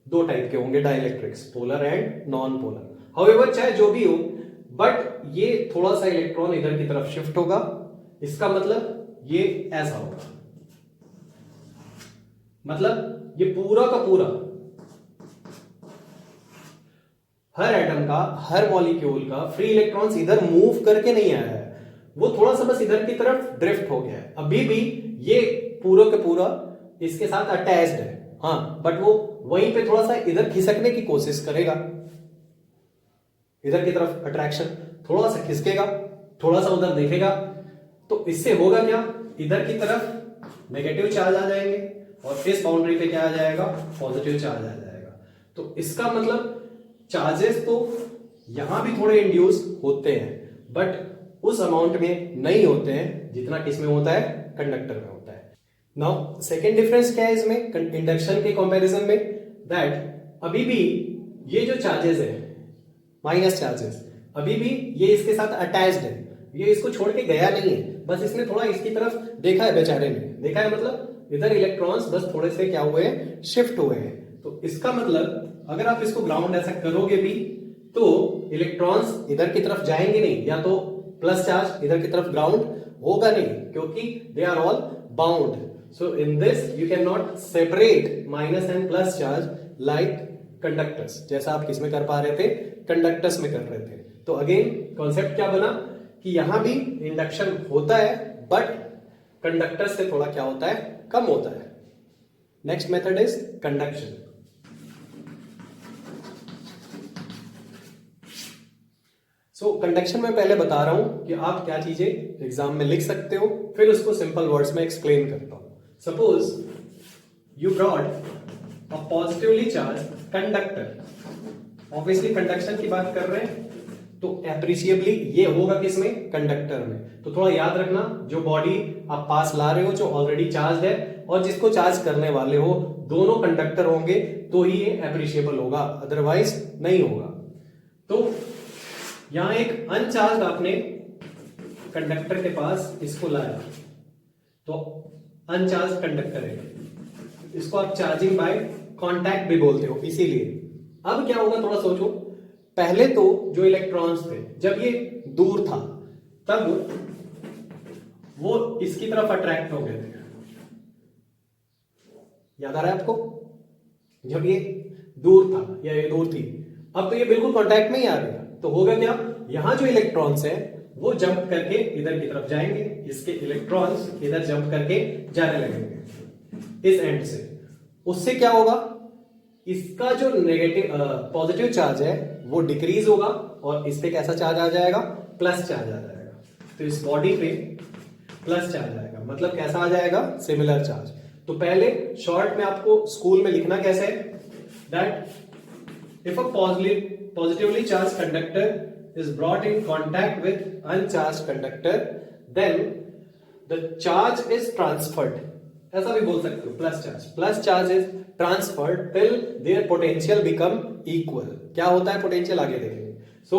Speaker 1: 2 टाइप के होंगे dielectrics, polar and non polar. However चाहे जो भी हो, बट ये थोड़ा सा इलेक्ट्रॉन इधर की तरफ शिफ्ट होगा, इसका मतलब ये ऐसा होगा. मतलब ये पूरा का पूरा, हर एटम का, हर मॉलिक्यूल का फ्री इलेक्ट्रॉन्स इधर मूव करके नहीं आया है, वो थोड़ा सा बस इधर की तरफ ड्रिफ्ट हो गया है. अभी भी ये पूरा का पूरा इसके साथ अटैच्ड है, हाँ, बट वो वहीं पे थोड़ा सा इधर खिसकने की कोशिश करेगा, इधर की तरफ अट्रैक्शन, थोड़ा सा खिसकेगा, थोड़ा सा उधर देखेगा. तो इससे होगा क्या, इधर की तरफ नेगेटिव चार्ज आ जाएंगे और इस बाउंड्री पे क्या आ जाएगा, पॉजिटिव चार्ज आ जाएगा. तो इसका मतलब चार्जेस तो यहां भी थोड़े इंड्यूस होते हैं, बट उस अमाउंट में नहीं होते हैं जितना किसमें होता है, कंडक्टर में होता है. नाउ सेकेंड डिफरेंस क्या है इसमें इंडक्शन के कंपैरिजन में, दैट अभी भी ये जो चार्जेस है, माइनस चार्जेस, अभी भी ये इसके साथ अटैच्ड है, ये इसको छोड़ के गया नहीं है, बस इसने थोड़ा इसकी तरफ देखा है, बेचारे ने देखा है, मतलब इधर इलेक्ट्रॉन्स बस थोड़े से क्या हुए हैं, शिफ्ट हुए हैं. तो इसका मतलब अगर आप इसको ग्राउंड ऐसा करोगे भी तो इलेक्ट्रॉन्स इधर की तरफ जाएंगे नहीं, या तो प्लस चार्ज इधर की तरफ ग्राउंड होगा नहीं, क्योंकि they are all bound. So in this you can not separate minus and plus charge like conductors, जैसा आप किसमें कर पा रहे थे, कंडक्टर्स में कर रहे थे. तो अगेन कॉन्सेप्ट क्या बना कि यहां भी इंडक्शन होता है, बट कंडक्टर्स से थोड़ा क्या होता है, कम होता है. Next method is conduction. So conduction में पहले बता रहा हूं कि आप क्या चीजें एग्जाम में लिख सकते हो, फिर उसको सिंपल वर्ड्स में एक्सप्लेन करता हूं. Suppose you brought a positively charge conductor, obviously conduction की बात कर रहे हैं, तो एप्रिशिएबली ये होगा किसमें, कंडक्टर में। तो थोड़ा याद रखना, जो बॉडी आप पास ला रहे हो जो ऑलरेडी चार्ज है और जिसको चार्ज करने वाले हो, दोनों कंडक्टर होंगे तो ही ये एप्रिशिएबल होगा, अदरवाइज नहीं होगा। तो यहां एक अनचार्ज आपने कंडक्टर के पास इसको लाया, तो अनचार्ज कंडक्टर है, इसको आप चार्जिंग बाय कांटेक्ट भी बोलते हो इसीलिए। अब क्या होगा थोड़ा सोचो, पहले तो जो इलेक्ट्रॉन्स थे जब ये दूर था तब वो इसकी तरफ अट्रैक्ट हो गए थे, याद आ रहा है आपको, जब ये दूर था या ये दूर थी, अब तो ये बिल्कुल कांटेक्ट में ही आ गया, तो होगा क्या, यहां जो इलेक्ट्रॉन्स है वो जंप करके इधर की तरफ जाएंगे, इसके इलेक्ट्रॉन्स इधर जंप करके जाने लगेंगे इस एंड से। उससे क्या होगा, इसका जो नेगेटिव पॉजिटिव चार्ज है वो डिक्रीज होगा और इस पे कैसा चार्ज आ जाएगा, प्लस चार्ज आ जाएगा। तो इस बॉडी पे प्लस चार्ज आएगा, मतलब कैसा आ जाएगा, सिमिलर चार्ज। तो पहले शॉर्ट में आपको स्कूल में लिखना कैसे है, that if a positively charge conductor is brought in contact with uncharged conductor, then the charge is transferred, ऐसा भी बोल सकते हो, plus charge is transferred till their potential become equal. क्या होता है पोटेंशियल, आगे देखेंगे। So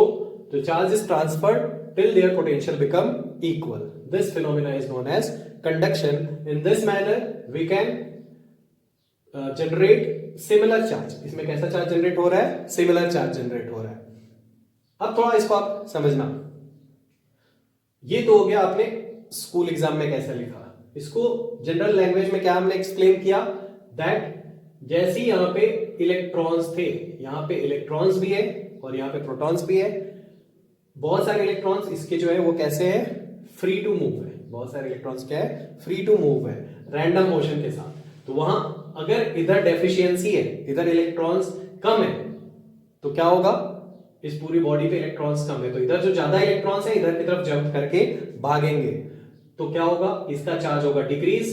Speaker 1: the charge is transferred till their potential become equal, this phenomena is known as conduction. In this manner we can generate similar charge. इसमें कैसा charge generate हो रहा है, सिमिलर चार्ज जनरेट हो रहा है। अब थोड़ा इसको आप समझना, ये तो हो गया आपने स्कूल एग्जाम में कैसे लिखा, इसको जनरल लैंग्वेज में क्या हमने एक्सप्लेन किया, दैट जैसे यहां पे इलेक्ट्रॉन्स थे, यहां पे इलेक्ट्रॉन्स भी है और यहां पे प्रोटॉन्स भी है, बहुत सारे इलेक्ट्रॉन्स इसके जो है वो कैसे है, फ्री टू मूव है, बहुत सारे इलेक्ट्रॉन्स क्या है, फ्री टू मूव है रैंडम मोशन के साथ। तो वहां अगर इधर डेफिशिएंसी है, इधर इलेक्ट्रॉन्स कम है, तो क्या होगा, इस पूरी बॉडी पे इलेक्ट्रॉन्स कम है, तो इधर जो ज्यादा इलेक्ट्रॉन्स है इधर की तरफ जंप करके भागेंगे, तो क्या होगा, इसका चार्ज होगा डिक्रीज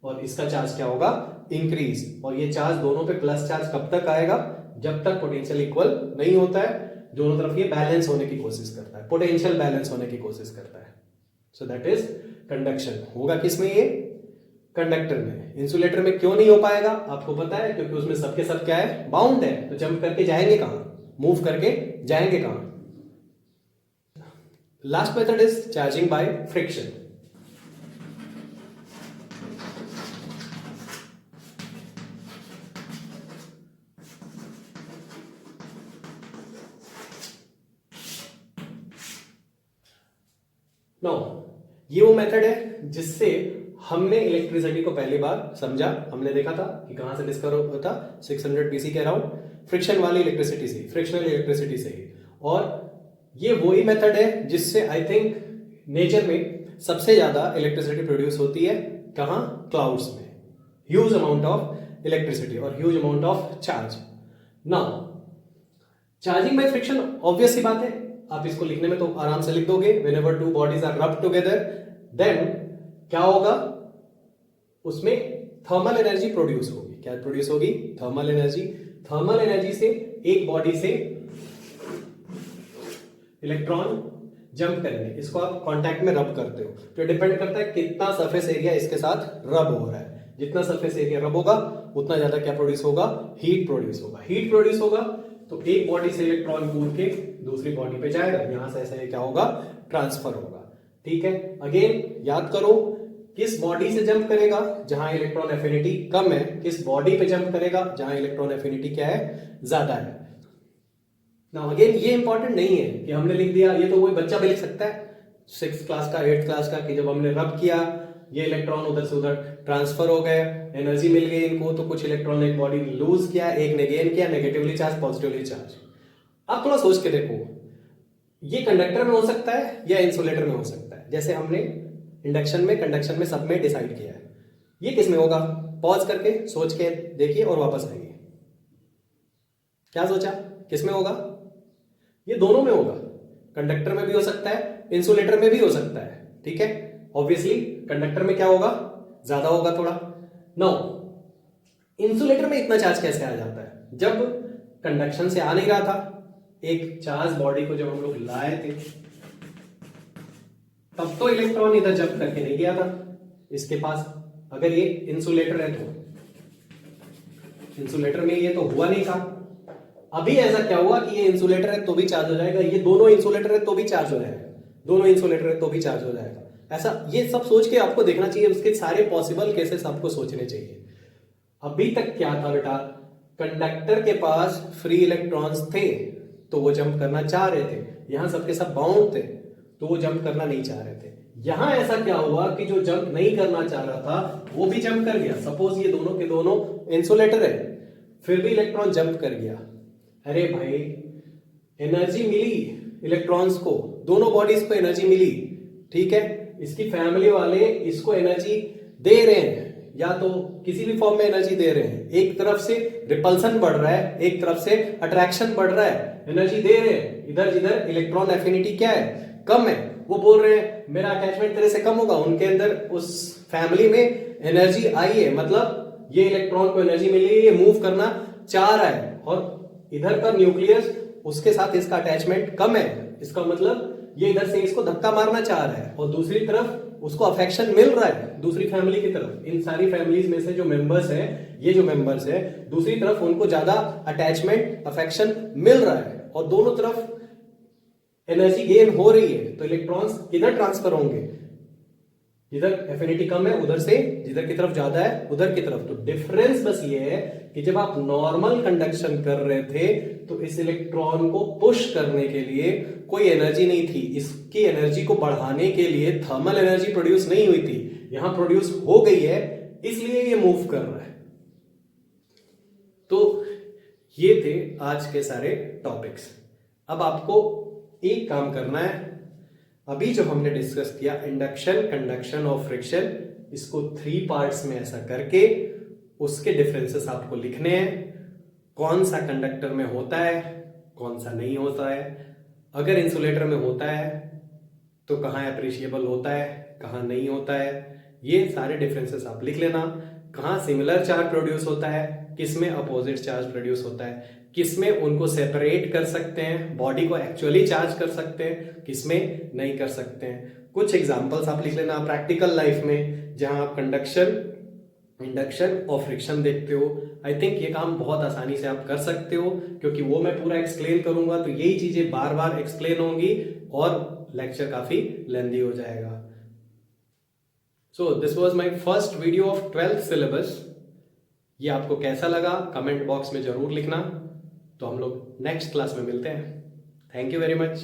Speaker 1: और इसका चार्ज क्या होगा, इंक्रीज। और ये चार्ज दोनों पे प्लस चार्ज कब तक आएगा, जब तक पोटेंशियल इक्वल नहीं होता है, दोनों तरफ ये बैलेंस होने की कोशिश करता है, पोटेंशियल बैलेंस होने की कोशिश करता है। So that is conduction. होगा किसमें, ये कंडक्टर में। इंसुलेटर में क्यों नहीं हो पाएगा, आपको पता है, क्योंकि उसमें सबके सब क्या है, बाउंड है, तो जंप करके जाएंगे कहां, मूव करके जाएंगे कहां। Last method is charging by friction. No, ये वो मेथड है जिससे हमने इलेक्ट्रिसिटी को पहली बार समझा। हमने देखा था कि कहां से डिस्कवर होता, 600 BC के अराउंड, फ्रिक्शन वाली इलेक्ट्रिसिटी से, फ्रिक्शनल इलेक्ट्रिसिटी से ही। और ये वही मेथड है जिससे आई थिंक नेचर में सबसे ज्यादा इलेक्ट्रिसिटी प्रोड्यूस होती है, कहां, क्लाउड्स में, ह्यूज अमाउंट ऑफ इलेक्ट्रिसिटी और huge amount of charge. Now charging by friction obvious सी बात है, आप इसको लिखने में तो आराम से लिख दोगे, whenever two bodies are rubbed together then क्या होगा, उसमें थर्मल एनर्जी प्रोड्यूस होगी। क्या प्रोड्यूस होगी, थर्मल एनर्जी। थर्मल एनर्जी से एक बॉडी से इलेक्ट्रॉन जंप करेंगे, इसको आप कांटेक्ट में रब करते हो, तो डिपेंड करता है कितना सरफेस एरिया इसके साथ रब हो रहा है। जितना सरफेस एरिया रब होगा उतना ज्यादा क्या प्रोड्यूस होगा, हीट प्रोड्यूस होगा। हीट प्रोड्यूस होगा तो एक बॉडी से इलेक्ट्रॉन कूद के दूसरी बॉडी पे जाएगा, यहां से ऐसे क्या होगा, ट्रांसफर होगा। ठीक है, अगेन याद करो, किस बॉडी से जंप करेगा, जहां इलेक्ट्रॉन एफिनिटी कम है, किस बॉडी पे जंप करेगा जहां इलेक्ट्रॉन एफिनिटी क्या है, ज्यादा है। नाउ अगेन ये इंपॉर्टेंट नहीं है कि हमने लिख दिया, ये तो कोई बच्चा भी लिख सकता है 6th क्लास का, 8th क्लास का, कि जब हमने रब किया ये इलेक्ट्रॉन उधर से उधर ट्रांसफर हो गए, एनर्जी मिल गई इनको, तो कुछ इलेक्ट्रॉन एक बॉडी ने लूज किया, एक ने गेन किया, नेगेटिवली चार्ज पॉजिटिवली चार्ज। अब थोड़ा सोच के देखो, ये कंडक्टर में हो सकता है या इंसुलेटर में हो सकता है, जैसे हमने इंडक्शन में, कंडक्शन में, सब में डिसाइड किया है। ये किस में होगा, पॉज करके सोच के देखिए और वापस आइए। क्या सोचा, किस में होगा, ये दोनों में होगा, कंडक्टर में भी हो सकता है, इंसुलेटर में भी हो सकता है। ठीक है, ऑब्वियसली कंडक्टर में क्या होगा, ज्यादा होगा थोड़ा। नो, इंसुलेटर में इतना चार्ज कैसे आ जाता है, जब कंडक्शन से आ नहीं रहा था एक चार्ज बॉडी को जब हम लोग लाए थे तब तो इलेक्ट्रॉन इधर जंप करके नहीं गया था इसके पास। अगर ये इंसुलेटर है तो इंसुलेटर में ये तो हुआ नहीं था। अभी ऐसा क्या हुआ कि ये इंसुलेटर है तो भी चार्ज हो जाएगा, ये दोनों इंसुलेटर है तो भी चार्ज हो जाएगा, दोनों इंसुलेटर है तो भी चार्ज हो जाएगा। ऐसा ये सब सोच के आपको देखना चाहिए, उसके सारे पॉसिबल केसेस आपको सोचने चाहिए। अभी तक क्या था बेटा, कंडक्टर के पास फ्री इलेक्ट्रॉन्स थे तो वो जंप करना चाह रहे थे, यहां सबके सब बाउंड थे तो वो जंप करना नहीं चाह रहे थे। यहां ऐसा क्या हुआ कि जो जंप नहीं करना चाह रहा था वो भी जंप कर गया। सपोज ये दोनों के दोनों इंसुलेटर है, फिर भी इलेक्ट्रॉन जंप कर गया। अरे भाई एनर्जी मिली इलेक्ट्रॉन्स को, दोनों बॉडीज को एनर्जी मिली, ठीक है। इसकी फैमिली वाले इसको एनर्जी दे रहे हैं, या तो किसी भी फॉर्म में एनर्जी दे रहे हैं। एक तरफ से रिपल्सन बढ़ रहा है, एक तरफ से अट्रैक्शन बढ़ रहा है, एनर्जी दे रहे हैं। इधर जिधर इलेक्ट्रॉन एफिनिटी क्या है, कम है, वो बोल रहे हैं मेरा अटैचमेंट तेरे से कम होगा। उनके अंदर उस फैमिली में एनर्जी आई है, मतलब ये इलेक्ट्रॉन को एनर्जी मिली है, ये मूव करना चाह रहा है। और इधर का न्यूक्लियस उसके साथ इसका अटैचमेंट कम है, इसका मतलब ये इधर से इसको धक्का मारना चाह रहा है, और दूसरी तरफ उसको अफेक्शन मिल रहा है दूसरी फैमिली की तरफ। इन सारी फैमिलीज में से जो मेंबर्स है, ये जो मेंबर्स है दूसरी तरफ उनको ज्यादा अटैचमेंट अफेक्शन मिल रहा है, और दोनों तरफ एनर्जी गेन हो रही है। तो इलेक्ट्रॉन्स किधर ट्रांसफर होंगे, जिधर एफिनिटी कम है उधर से, जिधर की तरफ ज्यादा है उधर की तरफ। तो डिफरेंस बस ये है कि जब आप नॉर्मल कंडक्शन कर रहे थे तो इस इलेक्ट्रॉन को पुश करने के लिए कोई एनर्जी नहीं थी, इसकी एनर्जी को बढ़ाने के लिए थर्मल एनर्जी प्रोड्यूस नहीं हुई थी, यहां प्रोड्यूस हो गई है, इसलिए ये मूव कर रहा है। तो ये थे आज के सारे टॉपिक्स। अब आपको एक काम करना है, अभी जो हमने डिस्कस किया इंडक्शन, कंडक्शन और फ्रिक्शन, इसको 3 पार्ट्स में ऐसा करके उसके डिफरेंसेस आपको लिखने हैं। कौन सा कंडक्टर में होता है, कौन सा नहीं होता है, अगर इंसुलेटर में होता है तो कहाँ एप्रिशिएबल होता है, कहाँ नहीं होता है, ये सारे डिफरेंसेस आप लिख लेना। कहाँ सिमिलर चार्ज प्रोड्यूस होता है, किसमें अपोजिट चार्ज प्रोड्यूस होता है, किसमें उनको सेपरेट कर सकते हैं, बॉडी को एक्चुअली चार्ज कर सकते हैं, किसमें नहीं कर सकते हैं। कुछ एग्जांपल्स आप लिख लेना प्रैक्टिकल लाइफ में, जहां आप कंडक्शन, इंडक्शन और फ्रिक्शन देखते हो। आई थिंक ये काम बहुत आसानी से आप कर सकते हो, क्योंकि वो मैं पूरा एक्सप्लेन करूंगा तो यही चीजें बार बार एक्सप्लेन होंगी और लेक्चर काफी लेंदी हो जाएगा। So this was my first video of 12th syllabus. ये आपको कैसा लगा कमेंट बॉक्स में जरूर लिखना। तो हम लोग नेक्स्ट क्लास में मिलते हैं। Thank you very much.